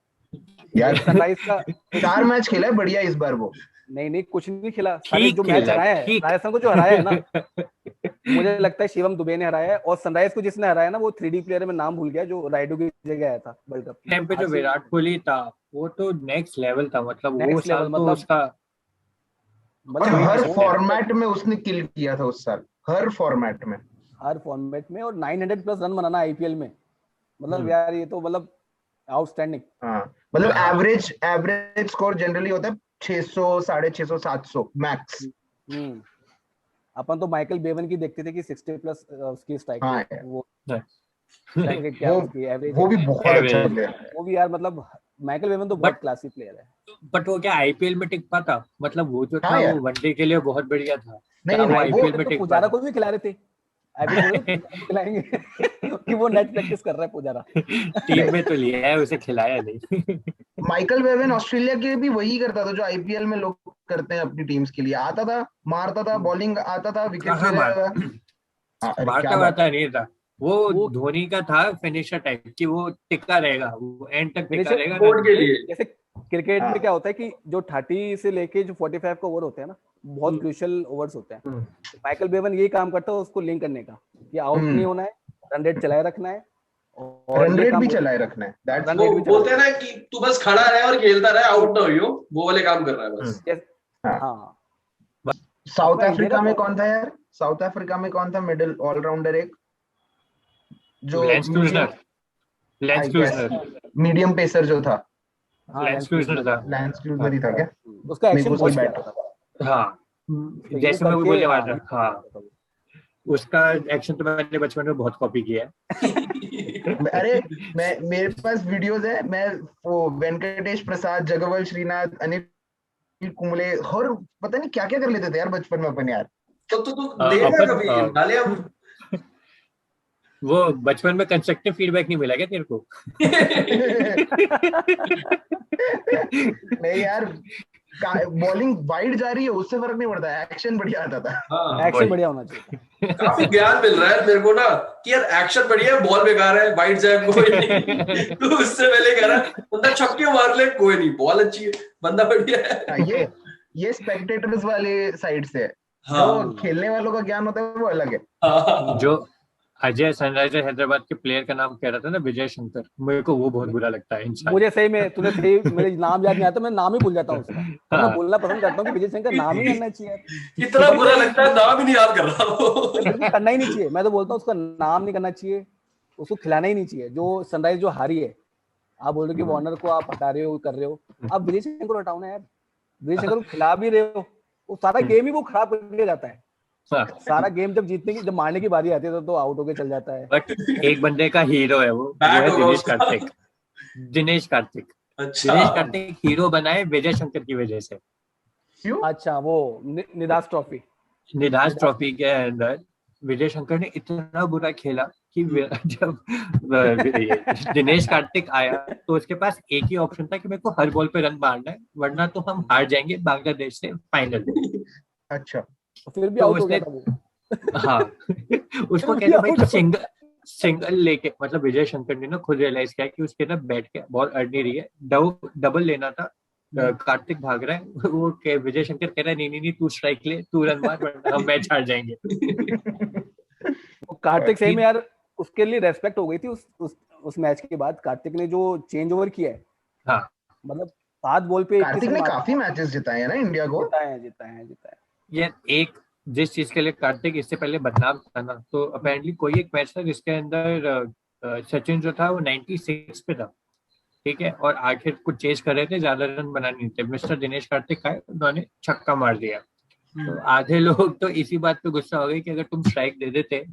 यार एक सनराइज का 4 मैच खेला है बढ़िया इस बार वो। नहीं नहीं कुछ नहीं खिला, सारे ठीक जो मैच खेला, हराया है, ठीक। राजस्थान को जो हराया है ना, मुझे लगता है शिवम दुबे ने हराया है। और सनराइज को जिसने हराया ना, वो 3D प्लेयर में नाम भूल गया, जो राइडू की जगह आया था वर्ल्ड कप टाइम पे जो विराट कोहली था वो तो नेक्स्ट लेवल था, मतलब वो नेक्स्ट साल लेवल, तो मतलब उसका और मतलब हर वो फॉर्मेट में उसने किल किया था उस साल, हर फॉर्मेट में। हर फॉर्मेट में, और 900 प्लस रन बनाना आईपीएल में, मतलब यार ये तो मतलब आउटस्टैंडिंग। हाँ मतलब एवरेज स्कोर जनरली होता है 600, 650, 700 मैक्स। अपन तो माइकल बेवन की देखते थे कि 60 प्लस उसकी स्ट्राइक हाँ रेट, यार, वो स्ट्राइक रेट क्या वो उसकी एवरेज वो है, भी बहुत अच्छा Average। प्लेयर है। वो भी यार मतलब माइकल बेवन तो बहुत क्लासी प्लेयर है। बट वो क्या आईपीएल में टिक पाता, मतलब वो जो हाँ था वो यार, वनडे के लिए बहुत बढ़िया था, नहीं क्या वो नहीं वो आईपीएल में तो टिक पुजारा पाता? को भी खिला रहे थे, अभी थोड़ी पुजारा को खिलाएंगे कि वो नेट प्रैक्टिस कर रहा है पुजारा। टीम में तो लिया है, उसे खिलाया नहीं। माइकल वेवन ऑस्ट्रेलिया के भी वही करता था जो आईपीएल में लोग करते हैं अपनी टीम्स के लिए, आता था, मारता था, बॉलिंग आता था, विकेट ले जाता था। हाँ, अरे क्या मारता बात वारता नहीं था वो, वो धोनी का था फिनिशर टाइप कि वो टिका रहेगा, वो एंड तक टिका फिनिशर रहेगा ना। बोर्ड के लिए। जैसे क्रिकेट हाँ। में क्या होता है कि जो 30 से लेके जो 45 का ओवर होते हैं ना, बहुत क्रूशियल ओवर्स होते हैं। माइकल बेवन यही काम करता है उसको लिंक करने का, कि आउट नहीं होना है, रन रेट चलाए रखना है, और रन ये रेट काम भी चलाए रखना है। That's रन वो रेट भी बोलते हैं चलाए ना कि तू बस खड़ा रहे और खेलता रहे, आउट ना हो, वो वाले काम कर रहा है बस। हाँ। हाँ साउथ अपना इंडिया अफ्रीका का में कौन था यार, साउथ अफ्रीका में कौन था मिडिल ऑलराउंडर एक, जो Lance medium, Klusener, Lance I guess Klusener, medium pacer जो था, हाँ लेंस क्रूजनर था। लैंस क्लूजनर ही था क्या? उसका मेरे को एक्शन उसकी बहुत बैट, प्यारा था। हाँ, तो ये जैसे मैं भी करके बोलने हाँ वाला था, हाँ, ये उसका एक्शन तो मैंने बचपन में बहुत कॉपी किया है। अरे मैं, मेरे पास वीडियोस है, मैं वो वेंकटेश प्रसाद, जगवल श्रीनाथ, अनिल कुंबले और पता नहीं क्या क्या कर लेते थे यार बचपन में अपन यार। तो देगा कभी अपन डाले हम। वो बचपन में कंस्ट्रक्टिव फीडबैक नहीं मिला क्या तेरे को? नहीं यार, बॉलिंग वाइड जा रही है उससे फर्क नहीं पड़ता, एक्शन बढ़िया आता था। एक्शन बढ़िया होना चाहिए। काफी ज्ञान मिल रहा है मेरे को ना कि यार एक्शन बढ़िया है, बॉल बेकार है, वाइड जाए कोई नहीं। तो उससे पहले कह रहा बंदा छक्के मार ले, कोई नहीं, बॉल अच्छी है, बंदा बढ़िया है। ये स्पेक्टेटर्स वाले साइड से है। हाँ। जो खेलने वालों का ज्ञान होता है वो अलग है। हाँ। जो अजय सनराइजर हैदराबाद के प्लेयर का नाम कह रहा था ना, विजय शंकर, मेरे को वो बहुत बुरा लगता है इंसान। मुझे सही में तूने सही, मेरे नाम याद नहीं आता, मैं नाम ही भूल जाता हूँ उसका। तो मैं बोलना पसंद करता हूँ कि विजय शंकर नाम ही करना चाहिए। इतना बुरा लगता है, नाम ही नहीं याद कर रहा हूँ। करना ही नहीं चाहिए, मैं तो बोलता हूँ उसका नाम नहीं करना चाहिए, उसको खिलाना ही नहीं चाहिए। जो सनराइज जो हारी है, आप बोल रहे हो कि वार्नर को आप हटा रहे हो, कर रहे हो, आप विजय शंकर को हटाओ ना यार। विजय शंकर को खिला भी रहे हो, वो सारा गेम ही वो खराब करके जाता है। सारा गेम जब जीतने की, जब मारने की बारी आती है तो आउट होके चल जाता है। बट एक बंदे का हीरो है वो है दिनेश कार्तिक। दिनेश कार्तिक हीरो बनाए विजय शंकर की वजह से। क्यों? अच्छा, वो निदास ट्रॉफी के अंदर विजय शंकर ने इतना बुरा खेला कि जब दिनेश कार्तिक आया तो उसके पास एक ही ऑप्शन था कि मेरे को हर बॉल पे रन मारना है, वरना तो हम हार जाएंगे बांग्लादेश से फाइनल। अच्छा, फिर भी आउट हो गया था वो। हाँ, उसको कहते भाई सिंगल लेके, मतलब विजय शंकर ने ना खुद रियलाइज किया कि उसके ना बैट के बॉल अड़ नहीं रही है, डबल लेना था। कार्तिक भाग रहा है, वो विजय शंकर कह रहा है नहीं तू स्ट्राइक ले, तू रन मार, वरना हम मैच हार जाएंगे। कार्तिक सही में यार, उसके लिए रेस्पेक्ट हो गई थी उस मैच के बाद। कार्तिक ने जो चेंज ओवर किया है, हाँ, मतलब 7 बॉल पे कार्तिक ने काफी मैचेस जिताए हैं ना इंडिया को। जिताए हैं। ये एक जिस चीज के लिए कार्तिक इससे पहले बदनाम था ना, तो अपेरेंटली कोई एक मैच था जिसके अंदर सचिन जो था वो 96 पे था, ठीक है, और आखिर कुछ चेज कर रहे थे, ज्यादा रन बनाने नहीं थे, मिस्टर दिनेश कार्तिक आए, उन्होंने छक्का मार दिया। तो आधे लोग तो इसी बात पे गुस्सा हो गए कि अगर तुम स्ट्राइक दे देते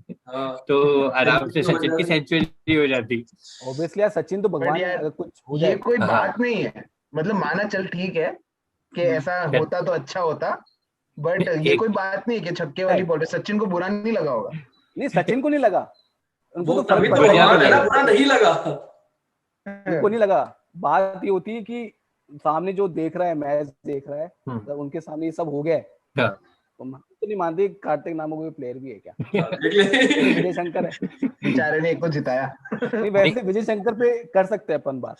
तो आराम से सचिन की सेंचुरी हो जाती। ऑब्वियसली यार, सचिन तो भगवान है, अगर कुछ हो जाए। ये कोई बात नहीं है, मतलब माना चल ठीक है कि ऐसा होता तो अच्छा होता, बट ये कोई बात नहीं है कि छक्के वाली बॉल पे सचिन को बुरा नहीं लगा होगा। नहीं, सचिन को नहीं लगा, उनको तो फर्क पड़ा, नहीं लगा, उनको नहीं लगा। बात ये होती है कि सामने जो देख रहा है, मैच देख रहा है, तो उनके सामने ये सब हो गया है, तो नहीं मानते कार्तिक नामक कोई प्लेयर भी है क्या? विजय शंकर है, बेचारे ने एक को जिताया। नहीं, वैसे विजय शंकर पे कर सकते हैं अपन बात।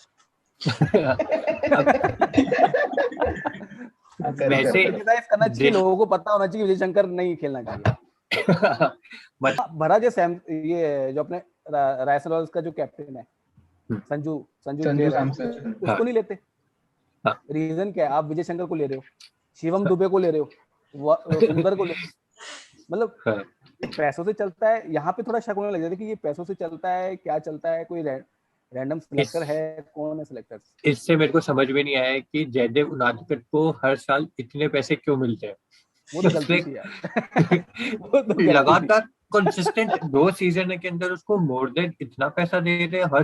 वैसे करना चाहिए, लोगों को पता होना चाहिए विजय शंकर नहीं खेलना चाहिए। भरा जैसे ये जो अपने रायसन रॉयल्स का जो कैप्टन है संजू सैमसन, उसको नहीं लेते। रीजन क्या है? आप विजय शंकर को ले रहे हो, शिवम दुबे को ले रहे हो, सुंदर को ले, मतलब पैसों से चलता है। यहाँ पे थोड़ा शक होने लग जाता है कि ये पैसों से चलता है, क्या चलता है, कोई रैंडम सिलेक्टर है, कौन है सिलेक्टर? इससे मेरे को समझ में नहीं आया कि जयदेव उनादकट को हर साल इतने पैसे क्यों मिलते हैं। वो तो गलती थी यार। लगातार कंसिस्टेंट 2 सीजन के अंदर उसको मोर देन इतना पैसा दे रहे हैं हर,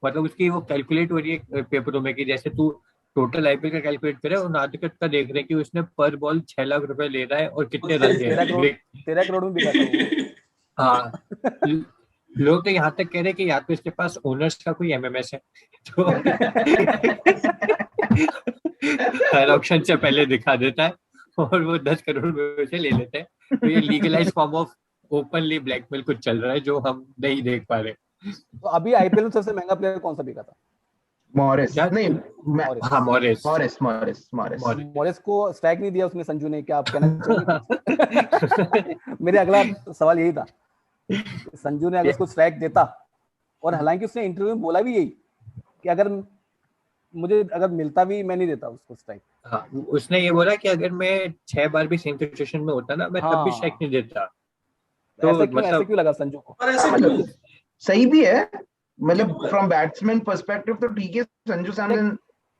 मतलब उसकी वो कैलकुलेट हो रही है पेपरों में कि जैसे तू टोटल आईपीएल का कैलकुलेट करे, उनादकट का देख रहे हैं कि उसने पर बॉल 6 लाख रुपए ले रहा है और कितने रन दे रहा है। 13 करोड़ में बिका था। हाँ, लोग तो यहाँ तक कह रहे हैं कि या तो इसके पास ओनर्स का कोई एमएमएस है तो हर ऑप्शन से पहले दिखा देता है और वो 10 करोड़ में से ले लेते हैं। तो ये legalise form of openly blackmail कुछ चल रहा है जो हम नहीं देख पा रहे। तो अभी आईपीएल में सबसे महंगा प्लेयर कौन सा बिका था? मॉरिस नहीं, मॉरिस को स्ट्राइक नहीं दिया उसने संजू ने, क्या आप कहना चाहिए? मेरे अगला सवाल यही था, संजू ने अगर उसको स्ट्राइक देता, और हालांकि उसने इंटरव्यू में बोला भी यही कि अगर मुझे मिलता भी, मैं नहीं देता उसको स्ट्राइक। हाँ, उसने ये बोला कि अगर मैं 6 बार भी सेम सिचुएशन में होता ना, मैं तब भी स्ट्राइक नहीं देता। तो ऐसे क्यों लगा संजू को? मतलब सही भी है, मतलब फ्रॉम बैट्समैन पर्सपेक्टिव तो ठीक है, संजू सैमसन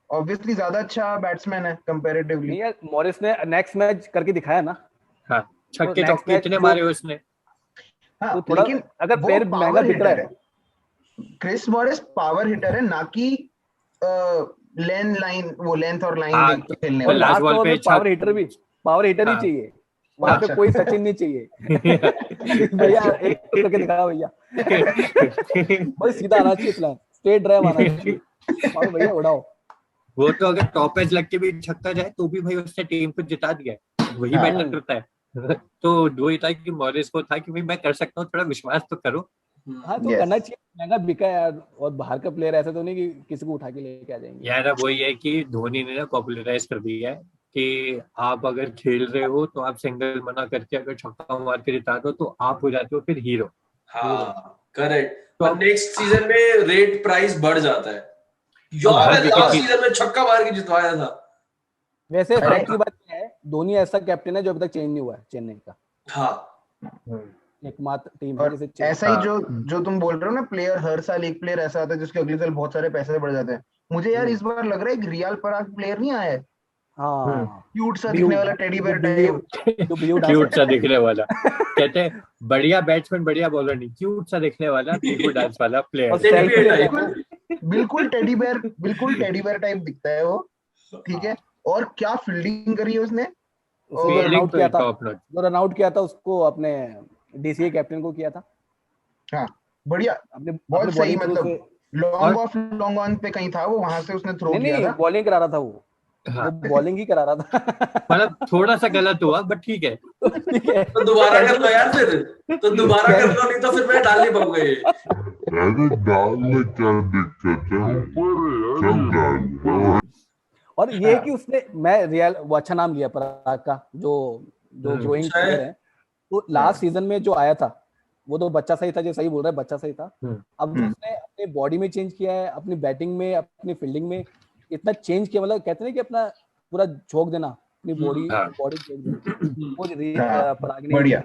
ऑब्वियसली ज्यादा अच्छा बैट्समैन है कंपैरेटिवली। नहीं यार, मॉरिस ने नेक्स्ट मैच करके दिखाया ना। हाँ, छक्के चौके इतने मारे उसने। हाँ, तो थोड़ा अगर पैर महंगा बिक रहा है, क्रिस मॉरिस पावर हिटर है, ना कि लेंथ और लाइन खेलने वाला। पावर हिटर ही चाहिए वहां पे, कोई सचिन नहीं चाहिए। भैया एक करके दिखा भैया, बस सीधा आना चाहिए प्लान, स्ट्रेट ड्राइव आना चाहिए और भैया उड़ाओ। वो तो अगर टॉप एज लग के भी छक्का जाए तो भी भाई उसने टीम को जिता दिया है, वही बेटर करता है। तो वही था कि मॉरिस को था कि भाई मैं कर सकता हूँ, थोड़ा विश्वास तो करो। हाँ तो करना चाहिए, महंगा बिका यार, और बाहर का प्लेयर ऐसा तो नहीं कि किसी को उठा के लेके आ जाएंगे यार। अब वही है कि धोनी ने ना पॉपुलराइज कर दिया है कि आप अगर खेल रहे हो तो आप सिंगल मना करके अगर छक्का मार के जिता दो तो आप हो जाते हो फिर हीरो। हाँ करेक्ट। तो और नेक्स्ट सीजन में रेट प्राइस बढ़ जाता है। यार हर लास्ट विकेट सीजन में छक्का मार के जितवाया था। वैसे फैक्ट की बात क्या है, धोनी ऐसा कैप्टन है जो अभी तक चेंज नहीं हुआ है चेन्नई का, हाँ एकमात्र टीम है और जिसे चेंज। ऐसा ही जो तुम बोल रहे हो ना, प्लेयर हर साल एक प्लेयर ऐसा आता है जिसके अगले साल बहुत सारे पैसे बढ़ जाते हैं। मुझे यार इस बार लग रहा है एक रियल पराग प्लेयर नहीं आया है, हाँ क्यूट सा दिखने वाला टेडी बेयर टाइप, क्यूट सा दिखने वाला। कहते हैं बढ़िया बैट्समैन बढ़िया बॉलर नहीं, क्यूट सा दिखने वाला बिल्कुल डांस वाला प्लेयर। बिल्कुल टेडी बेयर टाइप दिखता है वो, ठीक है। और क्या फील्डिंग करी है उसने, जो रन आउट किया था उसको अपने डीसीए कैप्टन को किया था। हाँ बढ़िया, अपने बहुत सही, मतलब लॉन्ग ऑन पे कहीं था वो, वहां से उसने थ्रो किया था। बॉलिंग करा रहा था वो, वो बॉलिंग ही करा रहा था। मतलब थोड़ा सा गलत हुआ बट ठीक है। तो दोबारा कर लो यार, फिर तो दोबारा कर लो, नहीं तो फिर मैं डाल नहीं पाऊंगा ये। अरे डाल में क्या दिक्कत है, ऊपर है। और ये कि उसने, मैं रियल वो अच्छा नाम लिया पराग का, जो ग्रोइंग प्लेयर है। तो लास्ट सीजन में जो आया था वो तो बच्चा सही था, जो सही बोल रहा है, बच्चा सही था। अब जो उसने अपने बॉडी में चेंज किया है, अपनी बैटिंग में, अपनी फील्डिंग में इतना चेंज किया, मतलब कहते हैं कि अपना पूरा झोंक देना, अपनी बॉडी झोंक देना, वो पराग ने बढ़िया।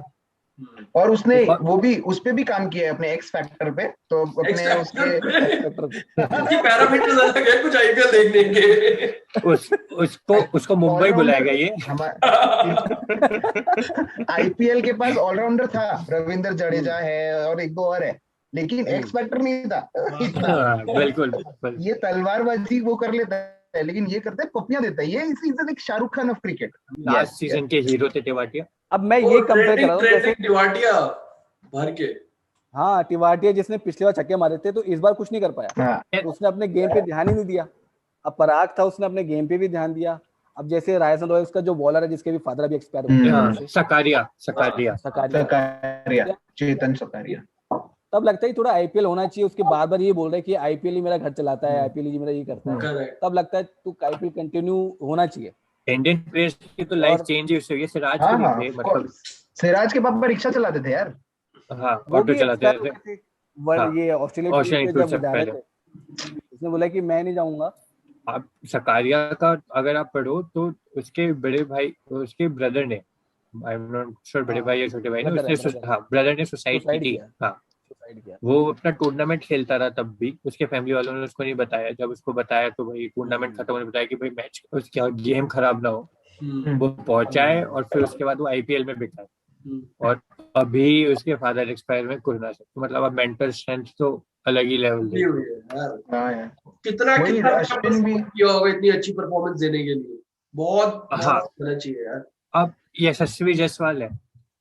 और उसने वो भी उस पे भी काम किया है अपने एक्स फैक्टर पे, तो अपने उसके पैरामीटर्स अलग है कुछ आईपीएल देखने के। उसको मुंबई बुलाएगा ये। आईपीएल के पास ऑलराउंडर था, रविंद्र जडेजा है और एक दो और है, लेकिन एक्स फैक्टर नहीं था इतना। बिल्कुल ये तलवारबाजी वो कर लेता है, लेकिन ये करते पपियां देता है। ये इस सीजन एक Shahrukh Khan of cricket, last season के हीरो थे टिवाटिया। अब मैं ये कंपेयर कर रहा हूँ जैसे टिवाटिया भर के, हाँ टिवाटिया जिसने पिछली बार छक्के मारे थे तो इस बार कुछ नहीं कर पाया, उसने अपने गेम पे ध्यान ही नहीं दिया। अब पराग था, उसने अपने गेम पे भी ध्यान दिया। अब जैसे रायसन रॉयल्स का जो बॉलर है जिसके भी फादर अभी एक्सपायर हो गए, सकारिया, चेतन सकारिया, तब लगता है थोड़ा आईपीएल होना चाहिए। उसके बार बार ये बोल रहे हैं कि आईपीएल ही मेरा घर चलाता है, आईपीएल ही मेरा ये करता है, तब लगता है तू आईपीएल कंटिन्यू होना चाहिए। इंडियन प्लेयर्स की तो लाइफ चेंज हुई है। सिराज के नहीं थे, मतलब सिराज के पापा रिक्शा चलाते थे यार। हाँ, ऑटो चलाते थे। ये ऑस्ट्रेलिया जब जा रहे थे, उसने बोला कि मैं नहीं जाऊंगा। आप सकारिया का अगर आप पढ़ो तो उसके बड़े भाई, उसके ब्रदर ने, आई एम नॉट श्योर बड़े भाई या छोटे भाई ने, उसने ब्रदर ने सुसाइड की थी। हाँ, वो अपना टूर्नामेंट खेलता रहा, तब भी उसके फैमिली वालों ने उसको नहीं बताया। जब उसको बताया तो भाई टूर्नामेंट खत्म होने बताया कि भाई मैच उसका गेम खराब ना हो, वो पहुंचा है। और फिर उसके बाद वो आईपीएल में बिका है। और अभी उसके फादर एक्सपायर में कुछ ना सकते, मतलब अब मेंटल स्ट्रेंथ तो अलग ही लेवल है यार। कितना किया होगा इतनी अच्छी परफॉर्मेंस देने के लिए, बहुत होना चाहिए यार। अब यशस्वी जायसवाल है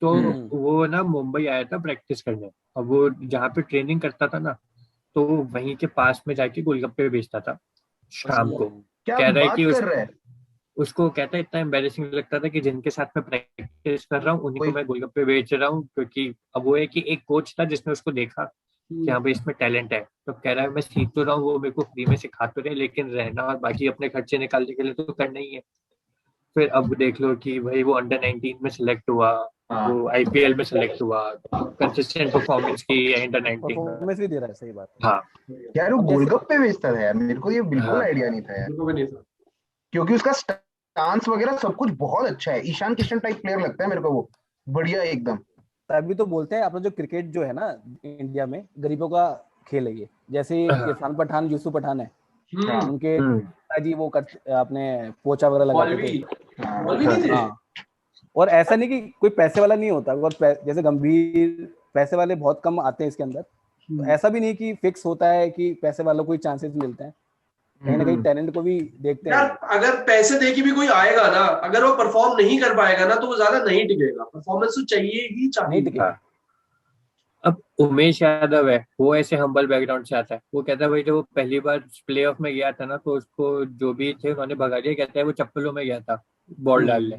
तो वो ना मुंबई आया था प्रैक्टिस करने। अब वो जहाँ पे ट्रेनिंग करता था ना, तो वहीं के पास में जाके गोलगप्पे बेचता था शाम को। कह रहा है कि उसको कहता है इतना एम्बैरेसिंग लगता था कि जिनके साथ मैं प्रैक्टिस कर रहा हूँ उन्हीं को मैं गोलगप्पे बेच रहा हूँ। क्योंकि अब वो है कि एक कोच था जिसने उसको देखा कि हाँ भाई इसमें टैलेंट है, तो कह रहा है मैं सीख तो रहा हूँ, वो मेरे को फ्री में सिखा तो रहे, लेकिन रहना और बाकी अपने खर्चे निकालने के लिए तो करना ही है। फिर अब देख लो कि भाई वो अंडर 19 में सिलेक्ट हुआ, वो आईपीएल में सिलेक्ट हुआ, कंसिस्टेंट परफॉर्मेंस की अंडर 19 परफॉर्मेंस भी दे रहा है। सही बात है। हाँ यार वो गोलगप्पे बेचता था यार, मेरे को ये बिल्कुल आइडिया नहीं था यार, क्योंकि उसका स्टांस वगैरह सब कुछ बहुत अच्छा है। ईशान किशन टाइप प्लेयर लगता है मेरे को वो, बढ़िया एकदम। तभी तो बोलते हैं अपना जो क्रिकेट जो है ना इंडिया में, गरीबों का खेल है ये। जैसे इरफान पठान, यूसुफ पठान है, उनके जी वो अपने पोचा वगैरह लगाते थे। हाँ, और ऐसा नहीं कि कोई पैसे वाला नहीं होता, और जैसे गंभीर पैसे वाले बहुत कम आते हैं इसके अंदर, तो ऐसा भी नहीं कि फिक्स होता है कि पैसे वालों को ही चांसेस मिलते हैं। कहीं ना कहीं टैलेंट को भी देखते हैं। अगर पैसे दे के भी कोई आएगा ना, अगर वो परफॉर्म नहीं कर पाएगा ना, तो वो ज्यादा नहीं टिकेगा। परफॉर्मेंस तो चाहिए ही चाहिए। अब उमेश यादव है, वो ऐसे हम्बल बैकग्राउंड से आता है, वो कहता है भाई जब वो पहली बार प्ले ऑफ में गया था ना, तो उसको जो भी थे उन्होंने भगा दिया, कहता है वो चप्पलों में गया था बॉल डालने,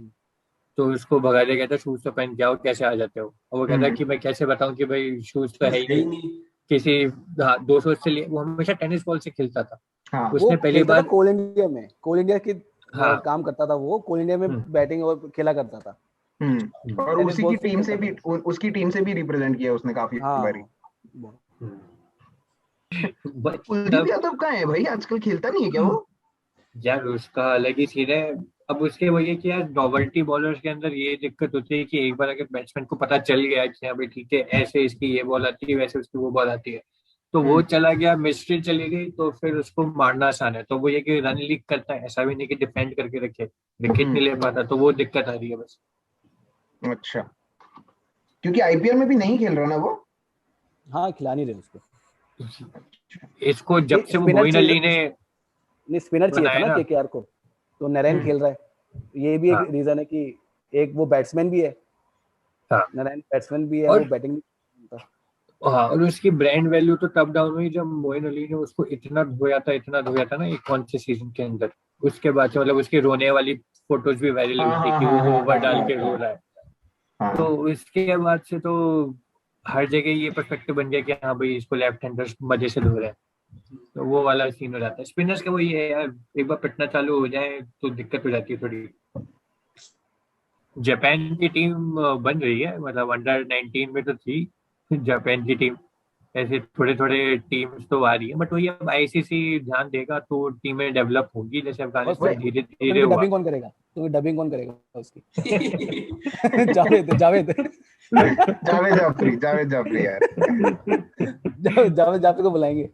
तो उसको भगा दिया, कहता है शूज तो पहन के आओ, कैसे आ जाते हो। और वो कहता है कि मैं कैसे बताऊं कि भाई शूज तो है ही है ही नहीं नहीं। किसी। हाँ, 200 से लिए वो हमेशा टेनिस बॉल से खेलता था। हाँ वो उसने पहली खेलता था बार, कोल इंडिया में, कोल इंडिया की हाँ, काम करता था वो, कोल इंडिया में बैटिंग और खेला करता था। और टेनिस उसी बॉल की से टीम से खेलता भी था। उसकी टीम से भी रिप्रेजेंट किया उसने काफी बारी। हाँ कुलदीप यादव कहाँ है भाई, आजकल खेलता नहीं है क्या वो? यार उसका अलग ही सीन है। अब उसके वही कि यार नॉवल्टी बॉलर्स के अंदर ये दिक्कत होती है कि एक बार अगर बैट्समैन को पता चल गया कि हाँ भाई ठीक है, ऐसे इसकी ये बॉल आती है, वैसे उसकी वो बॉल आती है, तो वो चला गया, मिस्ट्री चली गई, तो फिर उसको मारना आसान है। तो वो ये कि रन लीक करता है, ऐसा भी नहीं कि डिफेंड करके रखे, विकेट नहीं ले पाता, तो वो दिक्कत आ रही है बस। अच्छा, क्योंकि आईपीएल में भी नहीं खेल रहा ना वो। हाँ, खिला नहीं रहे उसको। इसको जब से वो स्पिनर मोइन चाहिए, अली ने नहीं स्पिनर चाहिए था बनाया ना ना, केकेआर को, तो नरेन खेल रहा है। ये भी एक हाँ रीजन है कि एक वो बैट्समैन भी है, हाँ, नरेन बैट्समैन भी है, और वो बैटिंग भी करता। हाँ, और उसकी ब्रांड वैल्यू तो तब डाउन हुई जब मोइन अली ने उसको इतना धोया था ना एक कौन से सीजन के अंदर। उसके बाद से मतलब उसकी रोने वाली फोटोज भी वायरल हाँ हुई थी हाँ कि हाँ वो हाँ ओवर हाँ डाल हाँ के रो रहा है। तो हाँ। इसके बाद से तो हर जगह ये पर्सपेक्टिव बन गया कि हाँ भाई इसको लेफ्ट हैंडर मजे से धो रहे हैं, तो वो वाला सीन हो जाता है। स्पिनर्स का वो ये है यार, एक बार पिटना चालू हो जाए तो दिक्कत हो जाती है थोड़ी। जापान की टीम बन रही है, मतलब अंडर 19 में तो थी जापान की टीम, ऐसे थोड़े थोड़े टीम्स तो आ रही है, बट वही अब आईसीसी ध्यान देगा तो टीमें डेवलप होंगी, जैसे और अफगानिस्तान फिर धीरे फिर धीरे भी हुआ। डबिंग कौन करेगा, तो डबिंग कौन करेगा उसकी? जावेद जावेद जावेद जाफरी यार। जावेद जावेद को बुलाएंगे।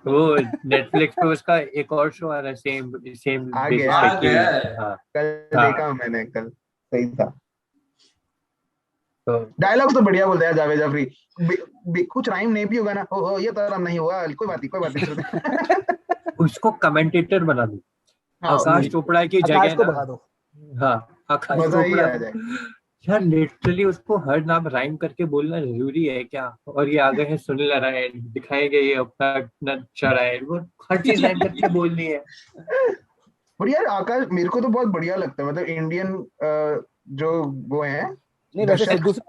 वो नेटफ्लिक्स पे उसका एक और शो आ रहा है सेम सेम आ बेसिस गया पे आ कि गया है। हाँ कल हाँ, देखा मैंने, कल सही था। तो डायलॉग्स तो बढ़िया बोलता है जावेद जाफरी। कुछ राइम नहीं भी होगा ना, हो ये तो आराम नहीं हुआ, कोई बात नहीं छोड़ दे। उसको कमेंटेटर बना दो, हाँ आकाश चोपड़ा की आकाश जगह को ना। भगा दो। हाँ, आकाश मजा ही चोपड़ा आ को जाए। यार लिटरली उसको हर नाम राइम करके बोलना जरूरी है क्या? और ये आ गए हैं सुनील नारायण, दिखाएंगे ये अपना नारायण, वो हर चीज राइम करके बोलनी है। पर यार आकाश मेरे को तो बहुत बढ़िया लगता है, मतलब इंडियन जो वो है नहीं वैसे दर्शक।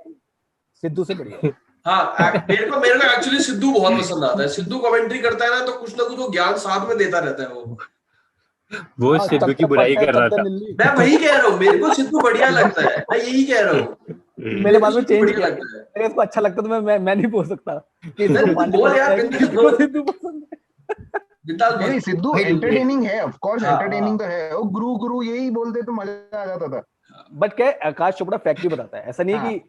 सिद्धू से बढ़िया। हाँ, मेरे को एक्चुअली सिद्धू बहुत पसंद आता है। सिद्धू कमेंट्री करता है ना, तो कुछ ना कुछ वो ज्ञान साथ में देता रहता है वो। वो हाँ, सिद्धू तब की तक बुराई पढ़ता है कर तब रहा तक था। निल्ली। मैं वही कह रहा हूँ, मेरे को सिद्धू बढ़िया लगता है, मैं यही कह रहा हूँ। मैंने बाद में सिद्धू चेंज बढ़िया किया, लगता है। अगर इसको अच्छा लगता तो मैं नहीं बोल सकता कि इसको नहीं, पांडे बोल पसंद यार, है कि बिंदास इसको बोल, सिद्धू पसंद है। बिंदास नहीं बोल। नहीं, सिद्धू भाई एंटरटेनिंग है, ऑफ कोर्स हाँ, एंटरटेनिंग तो है। वो गुरु गुरु यही बोलते तो मजा आ जाता था। बट क्या है, आकाश चोपड़ा फैक्ट भी बताता है, ऐसा नहीं हाँ कि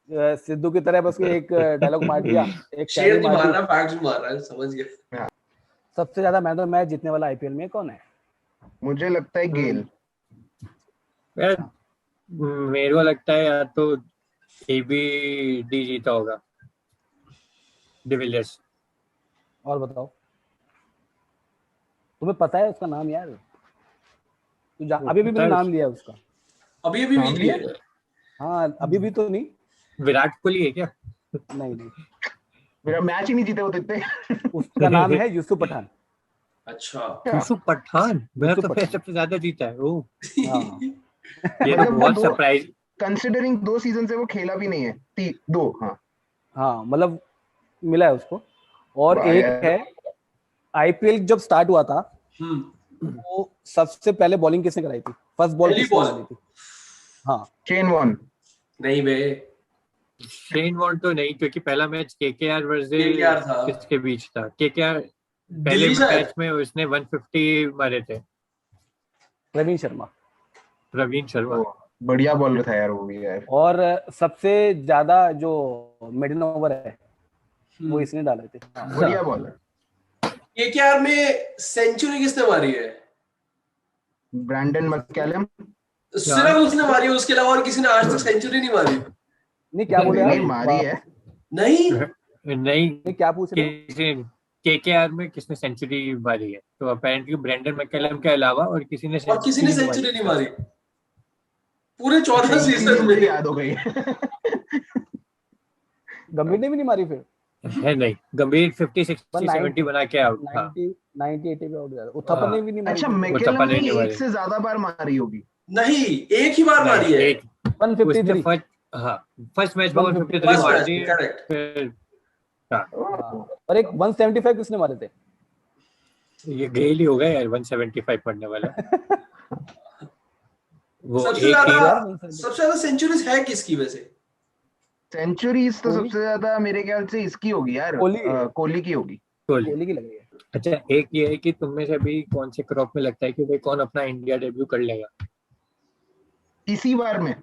सिद्धू की तरह बस एक डायलॉग मार दिया, एक शायरी शेर नहीं मार मार दी। रहा, फैक्ट्स मार रहा है, समझ गया। सबसे ज्यादा मैन ऑफ द मैच जीतने वाला आईपीएल में कौन है? मुझे लगता है गेल। यार मेरे को लगता है या तो एबीडी जीता होगा, डिविलियर्स। और बताओ, तुम्हें पता है उसका नाम यार? अभी भी पता मैंने है नाम लिया है उसका। अभी भी नाम लिया? है। हाँ, अभी भी तो नहीं। विराट कोहली है क्या? नहीं, मेरा मैच ही नहीं जीते वो तो इतने। उसका नाम है यूसुफ पठान। अच्छा। यूसुफ पठान, मेरा यूसुफ तो पठान। सबसे ज्यादा जीता है वो। हाँ ये तो मतलब वो बहुत दो, सरप्राइज। कंसिडरिंग 2 सीजन से वो खेला भी नहीं है, दो। हाँ हाँ, मतलब मिला है उसको। और वाह एक यार। है, आईपीएल जब स्टार्ट हुआ था हम्म। वो सबसे पहले बॉलिंग किसने कराई थी, फर्स्ट बॉल पहली किसने बॉल डाली थी? हाँ, शेन वॉर्न। नहीं बे, शेन वॉर्न तो नहीं, क्योंकि पहला मैच केकेआर वर्सेस केकेआर था। किसके बीच था? केकेआर पहले दिल्ली शायद। मैच में उसने 150 मारे थे, प्रवीण शर्मा। प्रवीण शर्मा। बढ़िया बॉलर था यार वो भी यार। और सबसे ज्यादा जो मिडिल ओवर है वो इसने डाले थे। बढ़िया बॉलर। केकेआर में सेंचुरी किसने मारी है? Brandon McCullum. सिर्फ उसने मारी है, उसके अलावा और किसी ने आज तक सेंचुरी नहीं मारी। नहीं, क्या बोले नहीं आप? मारी है। नहीं, नहीं, क्या पूछ रहे हो? किसी केकेआर में किसने सेंचुरी मारी है? तो अपेरेंटली ब्रेंडन मैककलम के अलावा और किसी ने और किसी ने सेंचुरी सेंचुरी नहीं मारी पूरे 14 अच्छा, इसीलिए सीजन मुझे में। याद हो गई। गंभीर ने भी नहीं मारी फिर है नहीं, गंभीर 50 60 70 बना के आउट था। 90 80 पे आउट गया। उथप्पा ने भी नहीं मारी। अच्छा, फिर। मैकेलम ने नहीं मारी। एक से ज्यादा बार मारी होगी। नहीं, एक ही बार मारी है। एक 153 फर्स्ट मैच में 153 फर्स्ट मार मैच दी। करेक्ट। फिर और एक 175 किसने मारे थे? ये गेल ही हो गया यार 175 पढ़ने वाला। वो सबसे एक ज्यादा सेंचुरीज है किसकी वैसे? सेंचुरीज तो सबसे ज्यादा मेरे ख्याल से इसकी होगी यार, कोहली की होगी। कोहली की लग रही है। अच्छा, एक ये है कि तुम में से अभी कौन से क्रॉप में लगता है कि भाई कौन अपना इंडिया डेब्यू कर लेगा इसी बार में?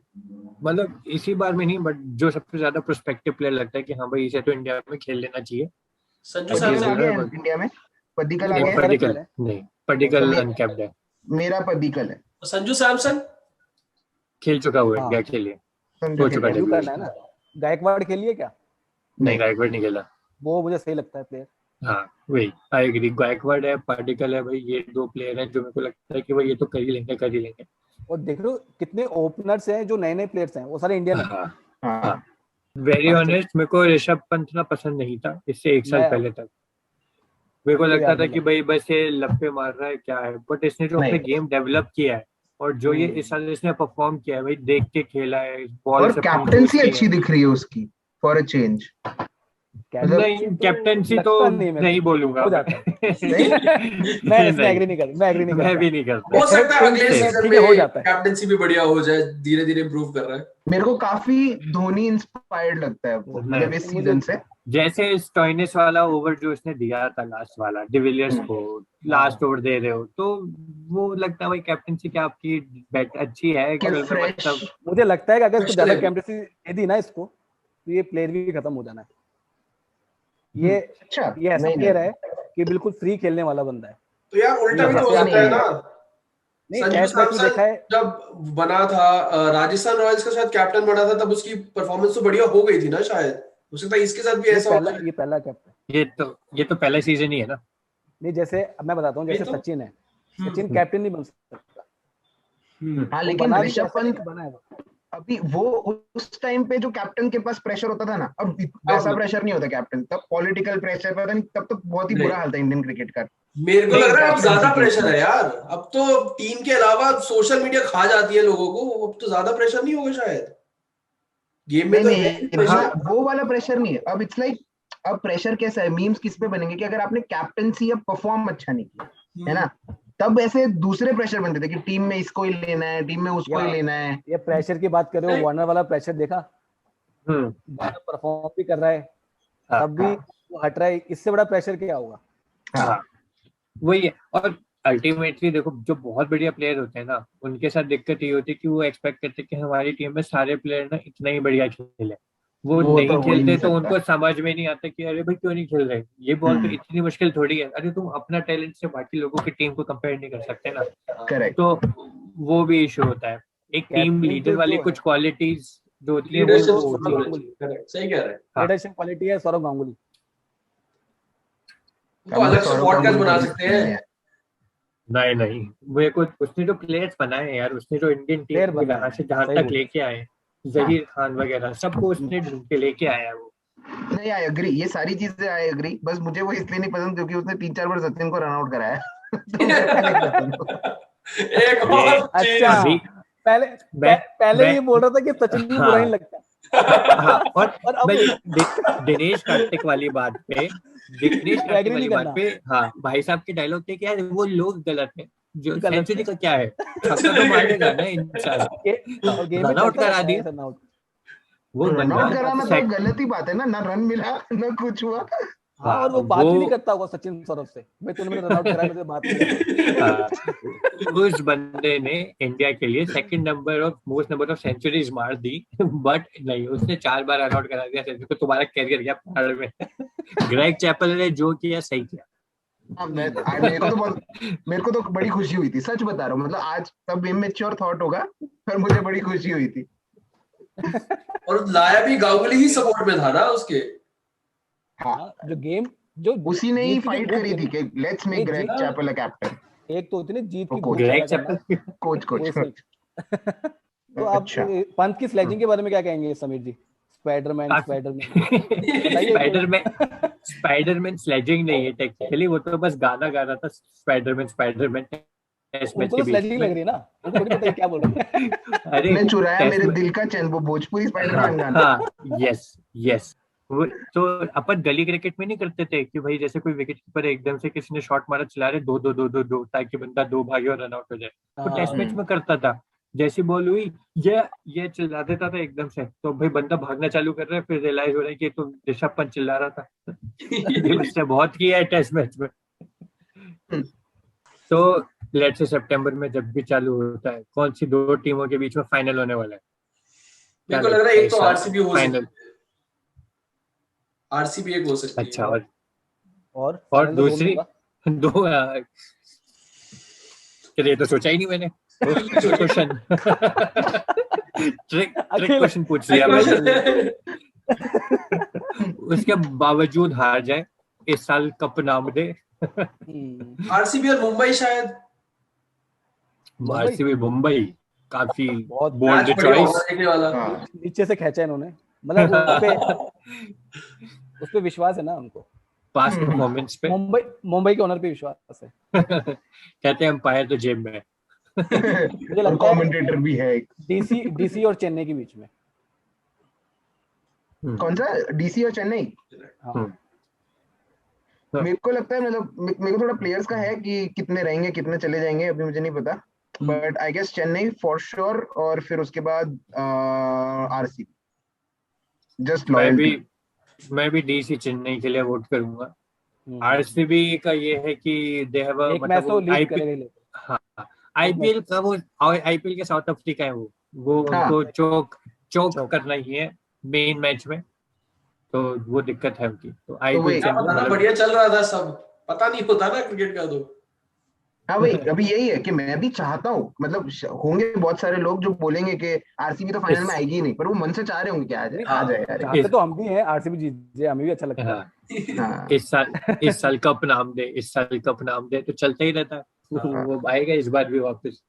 मतलब इसी बार में नहीं, बट जो सबसे ज्यादा प्रोस्पेक्टिव प्लेयर लगता है कि हाँ भाई इसे तो इंडिया में खेल लेना चाहिए। संजू पडिक्कल आ गया सैमसन। है इंडिया में? पडिक्कल आ नहीं, गया है? पडिक्कल अनकैप्ड है। मेरा पडिक्कल है। संजू सैमसन खेल चुका हुआ है हाँ। इंडिया के लिए, संजू हो चुका खेल डेब्यू डेब्यू। करना है ना। गायकवाड़ खेलिए क्या? नहीं, गायकवाड़ नहीं खेला। वो मुझे सही लगता है प्लेयर। हाँ वही, आई एग्री। गायकवाड़ है, पार्टिकल है, भाई ये दो प्लेयर हैं जो मेरे को लगता है कि भाई ये तो कर ही लेंगे। और देख लो कितने ओपनर्स हैं जो नए प्लेयर्स हैं, वो सारे इंडियन हैं। हाँ, वेरी ऑनेस्ट, मेरे को ऋषभ पंत ना पसंद नहीं था इससे एक साल पहले तक। मेरे को लगता था कि भाई बस ये लप्पे मार रहा है क्या है, बट इसने जो अपने गेम डेवलप किया है और जो ये इस साल इसने परफॉर्म किया है, भाई देख के खेला है, बॉल और से कैप्टेंसी अच्छी दिख रही है उसकी फॉर अ चेंज। नहीं, कैप्टेंसी तो नहीं बोलूंगा। हो जाता है। मैं इसमें एग्री नहीं करता। मैं भी नहीं करता। हो सकता है अगले सीजन में हो जाता है। कैप्टेंसी भी बढ़िया हो जाए, धीरे धीरे इम्प्रूव कर रहा है। मेरे को काफी धोनी इंस्पायर्ड लगता है वो, मतलब इस सीजन से। जैसे स्टोइनिस वाला ओवर जो इसने दिया था लास्ट वाला डिविलियर्स को, लास्ट ओवर दे रहे हो तो वो लगता है भाई कैप्टेंसी क्या आपकी अच्छी है? मतलब मुझे लगता है कि अगर इसको ज्यादा कैप्टेंसी दे दी ना इसको, तो ये प्लेयर भी खत्म हो जाना है। ये ऐसा प्लेयर है कि बिल्कुल फ्री खेलने वाला बंदा है। तो यार उल्टा भी तो हो सकता है ना। संजू सैमसन जब बना था राजस्थान रॉयल्स के साथ कैप्टन बना था, तब उसकी परफॉर्मेंस तो बढ़िया हो गई थी ना। शायद हो सकता है इसके साथ भी ऐसा होता है। ये पहला कैप्टन, ये तो पहला सीजन ही है ना। नहीं, जैसे अब मैं बताता हूँ, जैसे सचिन है, सचिन कैप्टन नहीं बन सकता। हाँ, लेकिन ऋषभ पंत बना है। अभी वो उस टाइम पे जो कैप्टन के पास प्रेशर होता था ना, अब वैसा प्रेशर नहीं होता कैप्टन। तब पॉलिटिकल प्रेशर पता नहीं, तब तो बहुत ही बुरा हाल था इंडियन क्रिकेट का। मेरे को लग रहा है अब ज्यादा प्रेशर है यार। अब तो टीम के अलावा सोशल मीडिया खा जाती है लोगों को। अब तो ज्यादा प्रेशर नहीं होगा शायद गेम में। तो वो वाला प्रेशर नहीं है अब। इट्स लाइक अब प्रेशर कैसा है, मीम्स किस पे बनेंगे कि अगर आपने कैप्टनसी या परफॉर्म अच्छा नहीं किया है ना, तब ऐसे दूसरे प्रेशर बनते थे कि टीम में इसको ही लेना है, टीम में उसको ही लेना है। ये प्रेशर की बात कर रहे हो, वार्नर वाला प्रेशर देखा? वार्नर परफॉर्म भी कर रहा है, तब भी वो हट रहा है। इससे बड़ा प्रेशर क्या होगा? वही है। और अल्टीमेटली देखो, जो बहुत बढ़िया प्लेयर होते हैं ना, उनके साथ दिक्कत ये होती है कि वो एक्सपेक्ट करते हैं कि हमारी टीम में सारे प्लेयर ना इतना ही बढ़िया खेले। वो नहीं तो खेलते तो उनको समझ में नहीं आता कि अरे भाई क्यों नहीं खेल रहे, ये बॉल तो इतनी मुश्किल थोड़ी है। अरे तुम अपना टैलेंट से बाकी लोगों की टीम को कंपेयर नहीं कर सकते ना। करेक्ट। तो वो भी इशू होता है। एक टीम लीडर वाली कुछ क्वालिटीज जो होती है वो सही कह रहे हैं। लीडरशिप क्वालिटी है सौरव गांगुली। तो अलग से पॉडकास्ट बना सकते हैं। नहीं, मेरे को उसने जो प्लेयर्स बनाए हैं यार, उसने जो इंडियन टीम को यहाँ से जहाँ तक लेके आए, जहीर खान वगैरह सबको उसने ढूंढ के लेके आया वो। नहीं, आई एग्री, ये सारी चीजें आई एग्री। बस मुझे वो इसलिए नहीं पसंद क्योंकि उसने 3-4 बार सचिन को रन आउट कराया। एक और अच्छा, पहले ये बोल रहा था कि सचिन भी बुरा ही लगता है। हाँ, और अब दिनेश कार्तिक वाली बात पे हाँ भाई साहब के डायलॉग थे कि यार वो लोग गलत है, जो सेंचुरी का क्या है, छक्का तो मारेगा ना इंसान। रन आउट करा दिया। वो रन आउट कराना तो गलत ही बात है ना, ना रन मिला ना कुछ हुआ। हाँ, और वो बात भी नहीं करता होगा सचिन सौरभ से, भाई तूने रन आउट कराया, मुझे बात नहीं। उस बंदे ने इंडिया के लिए second number of most number of centuries मार दी, बट नहीं, उसने 4 बार रन आउट करा दिया सेंचुरी को। तुम्हारा कैरियर गया पहाड़ में। ग्रेग चैपल ने जो किया सही किया। मेरे को तो बड़ी खुशी हुई थी, सच बता रहा हूँ। मतलब आज तब इमेच्योर थॉट होगा, पर मुझे बड़ी खुशी हुई थी। और लाया भी गांगुली ही सपोर्ट में था ना उसके। हाँ, जो गेम जो उसी ने ही फाइट करी थी कि let's make Greg Chappell a captain. एक तो इतने जीत की ग्रेग चैपल कोच। तो आप पंत की स्लेजिंग के बारे में क्या कहेंगे समीर जी? स्पाइडरमैन काफी- बताइए स्पाइडरमैन स्लेजिंग नहीं है टेक्निकली, वो तो बस गाना गा रहा था स्पाइडरमैन टेस्ट मैच उनको के तो बीच स्लेजिंग लग में। रही है ना, उनको थोड़ी पता है क्या बोल रहे हैं। अरे ने चुराया टेस्ट मेरे में, दिल का चैन, वो भोजपुरी स्पाइडरमैन गाना। हाँ यस यस। वो तो अपन गली क्रिकेट में नहीं करते थे कि भाई जैसे कोई विकेट कीपर एकदम से किसी ने शॉट मारा, चिल्ला रहे दो दो दो दो दो, ताकि बंदा 2 भागे और रन आउट हो जाए। तो टेस्ट मैच में करता था, जैसी बॉल हुई ये चिल्ला देता था एकदम से, तो भाई बंदा भागना चालू कर रहा है, फिर रियलाइज हो रहा है कि ये तो ऋषभ पंत चिल्ला रहा था। ये उसने बहुत किया है टेस्ट मैच में। तो लेट्स से सितंबर में जब भी चालू होता है, कौन सी 2 टीमों के बीच में फाइनल होने वाला है? मेरे को लग रहा है एक तो क्या आरसीबी हो फाइनल? सकती है, आरसीबी एक हो सकती है। अच्छा, और और final तो दूसरी होगा। दो ये तो सोचा ही नहीं मैंने। क्वेश्चन ट्रिक क्वेश्चन पूछ लिया मैंने। उसके बावजूद हार जाए, इस साल कप नाम दे। आरसीबी और मुंबई शायद। आरसीबी मुंबई काफी बहुत बोल्ड मैच बढ़िया होगा चॉइस। देखने वाला। हाँ नीचे से खींचा इन्होंने, मतलब उस पे विश्वास है ना उनको, पास्ट परफॉर्मेंस पे। मुंबई के ओनर पे विश्वास है। कहते हैं अंपायर तो जेब में है। मुझे और लगता है कमेंटेटर भी है एक। डीसी और चेन्नई के बीच में। कौन सा? डीसी और चेन्नई? हाँ मेरे को लगता है, मतलब मेरे को थोड़ा प्लेयर्स का है कि कितने रहेंगे कितने चले जाएंगे अभी मुझे नहीं पता, but I guess Chennai for sure, और फिर उसके बाद आरसीबी, जस्ट लॉयल्टी। मैं भी डीसी चेन्नई के लिए वोट करूंगा। आरसीबी का ये है कि दे हैव एक मैच तो लीड करेगा ही। हाँ, आईपीएल का वो, आईपीएल के साउथ अफ्रीका है वो हाँ। उनको चोक करना ही है मेन मैच में, तो वो दिक्कत है उनकी। तो वही। आईपीएल क्या पता ना, बढ़िया चल रहा था सब, पता नहीं होता ना क्रिकेट का तो। हाँ भाई, अभी यही है कि मैं भी चाहता हूँ, मतलब होंगे बहुत सारे लोग जो बोलेंगे कि आरसीबी तो फाइनल में आएगी ही नहीं, पर वो मन से चाह रहे होंगे कि आ जाए आ जाए यार। चाहते तो हम भी हैं आरसीबी जीत जाए, हमें भी अच्छा लगता है। हाँ इस साल कप नाम दे, इस साल कप नाम दे, तो चलता ही रहता है। वो आएगा इस बार भी वापस।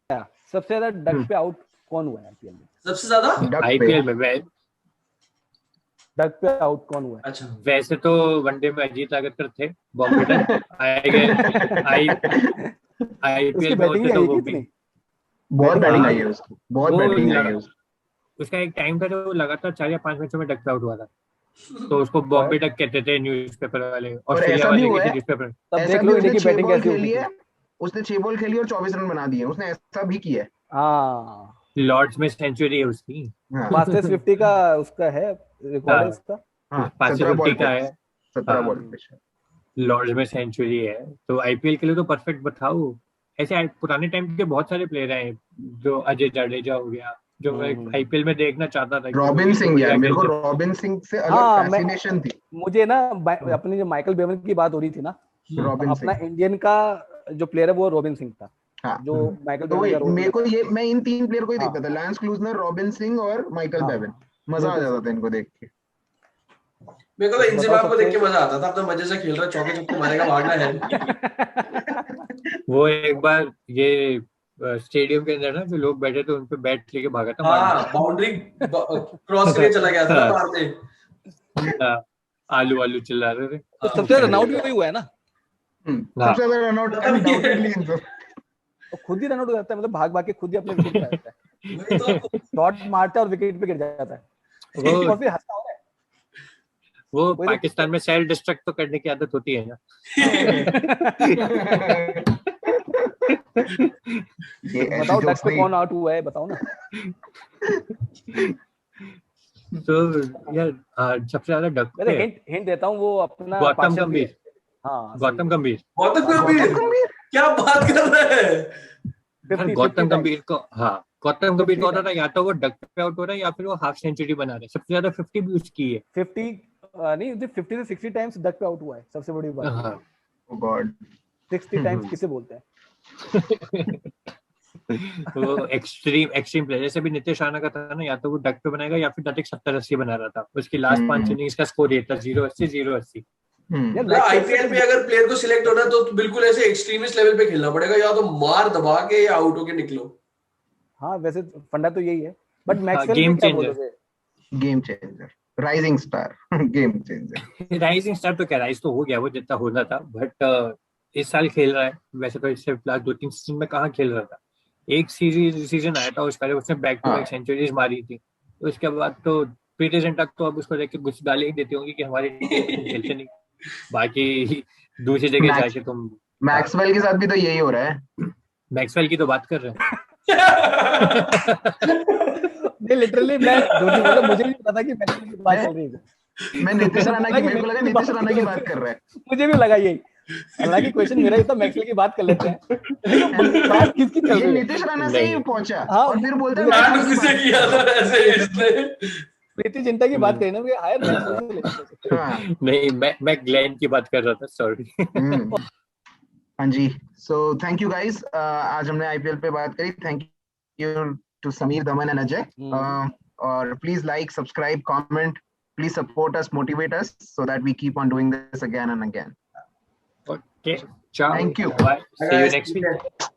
सबसे ज्यादा डक पे आउट कौन हुआ है आईपीएल में? सबसे ज्यादा डक पे। आईपीएल में डक पे आउट कौन हुआ है? अच्छा, वैसे तो वनडे में अजीत अग्रकर थे, बॉम्बे डक उसकी आईपीएल में बैटिंग होते तो आई वो थी भी। इतनी। बहुत बैटिंग हाँ। आई है उसकी, बहुत वो बैटिंग आई लगा- है उसकी। उसका एक टाइम था जो वो लगातार 4 या 5 मैचों में डक आउट हुआ था, तो उसको बॉम्बे डक कहते थे न्यूज़पेपर वाले, और ऑस्ट्रेलिया ऐसा भी वाले हुआ के है, न्यूज़पेपर। तब ऐसा देख भी लो उसने इनकी 6 बैटिंग बॉल कैसी होती खेली थी। है, उसने 6 बॉल खेली और 24 रन बना दिए, उसने ऐसा भी किया है। हाँ, लॉर्ड्स में सेंचुरी है उसकी। हाँ फास्टेस्ट 50 का उसका है, रिकॉर्ड है उसका। हाँ, 50 बॉल का पे है। 17 हाँ। बॉल पे शायद। लॉर्ड्स में सेंचुरी है, तो आईपीएल के लिए तो परफेक्ट बताओ। ऐसे पुराने टाइम के बहुत सारे प्लेयर हैं, जो अजय जडेजा हो गया, जो मैं आईपीएल में देखना चाहता था कि वो रॉबिन भी तो सिंह यार, बढ़िया मेरे को खेलते। रॉबिन सिंह से अलग हाँ, मैं फैसिनेशन थी। मुझे ना अपनी जो माइकल बेवन की बात हो रही थी ना, रॉबिन अपना सिंह, इंडियन का जो प्लेयर है वो रॉबिन सिंह था, हाँ। जो माइकल तो बेवन वही का रोल मेरे को, था। ये मैं इन 3 प्लेयर को ही हाँ, देखता था, लैंस क्लूजनर, रॉबिन सिंह और माइकल हाँ, बेवन। मजा आ बिल्कुल जाता सही। था इनको देख के। मेरे को तो तो बताओ इंजमाम को देख के सबसे मजा आता था, अपना मजे से खेल रहा है, चौके चौके मारेगा, भागना है नहीं। वो एक बार ये स्टेडियम के अंदर ना जो लोग बैठे थे उन पे बैट लेके भागा था हाँ, मारने। बाउंड्री क्रॉस करके चला गया था ना मारने। हाँ, आलू आलू चिल्ला रहे थे। तो सबसे ज्यादा रनआउट भी वही हुआ है ना, हाँ। सबसे ज्यादा रन आउट पता भी है। अनडाउटेडली इनको। तो खुद ही रनआउट हो जाता है, मतलब भाग भाग के खुद ही अपने विकेट पे आ जाता है, वही तो। शॉट मारता है और विकेट पे गिर जाता है, वो और फिर हंसता हो रहा है। वो वही तो पाकिस्तान में सेल्फ डिस्ट्रक्ट तो करने की आदत होती है ना। ये ऐसे बताओ डक जोक्स पे नहीं। कौन आउट हुआ है, बताओ ना। तो यार सबसे ज्यादा डक मैं पे हिंट हिंट देता हूँ, वो अपना गौतम partial भी है। गंभीर। हाँ, गौतम गंभीर। गौतम हाँ, गंभीर, गौतम गंभीर। क्या बात कर रहे हैं? यार 50 गौतम 50 गंभीर को, हाँ गौतम गंभीर 50 को होता था, या तो वो डक पे आउट हो रहा है या फिर वो हाफ सेंचुरी बना रहे हैं। सबसे ज्यादा 50 भी उसकी है। 50 नहीं, 50 से 60 टाइम्स डक पे आउट हुआ है, सबसे बड़ी बात। हाँ। Oh God. 60 टाइम्स किसे बोलते हैं? वो एक्सट्रीम प्लेयर, जैसे भी नितेश राणा का था ना, या तो वो डक पे बनाएगा या फिर डायरेक्ट 70-80 बना रहा था। उसकी लास्ट 5 इनिंग्स का स्कोर ये था 0-80 0-80। यार मतलब आईपीएल में अगर प्लेयर को सिलेक्ट होना तो बिल्कुल ऐसे एक्सट्रीमिस्ट लेवल पे खेलना पड़ेगा, या तो मार दबा के या आउट होके निकलो। हाँ, वैसे फंडा तो यही है, बट हाँ, मैक्सवेल गेम में क्या चेंजर। बोलोगे? Game changer. Rising star, game changer. Rising star तो क्या, राइज तो हो गया वो जितना होना था, बट इस साल खेल रहा है। वैसे तो इससे लास्ट 2-3 सीजन में कहाँ खेल रहा था। एक सीजन आया था उसका, उसने बैक टू बैक सेंचुरीज मारी थी। तो उसके बाद तो पीटर जिंटा तो अब उसको देख के कुछ गाली ही देते होंगे कि हमारी टीम में तुम खेलते नहीं, बाकी दूसरी जगह जाके तुम। मैक्सवेल के साथ भी तो यही हो रहा है। मैक्सवेल की तो बात कर रहे हैं। नहीं लिटरली मैं धोनी, मतलब मुझे भी पता कि मैक्सवेल की बात चल रही है। मैं नीतीश राणा की, मेरे को लगा नीतीश राणा की बात कर रहा है। मुझे भी लगा यही, हालांकि क्वेश्चन मेरा ही था, मैक्सवेल की बात कर लेते हैं, लेकिन बात किसकी चल ये रही है? नीतीश राणा से ही पहुंचा हाँ, और फिर बोलते हैं मैंने मैक्सवेल की किसे बात किया था वैसे इसने। प्रीति जिंटा की बात करी ना, मुझे हायर मैक्सवेल से लेते हैं। हाँ नहीं, मैं ग्लेन की बात कर रहा था, सॉरी। हाँ जी, सो थैंक यू गाइस, आज हमने आईपीएल पे बात करी। Thank you to Sameer, Daman and Ajay, और please like, subscribe, comment, please support us, motivate us so that we keep on doing this again and again. Okay, ciao. Thank you. Bye. See you next week.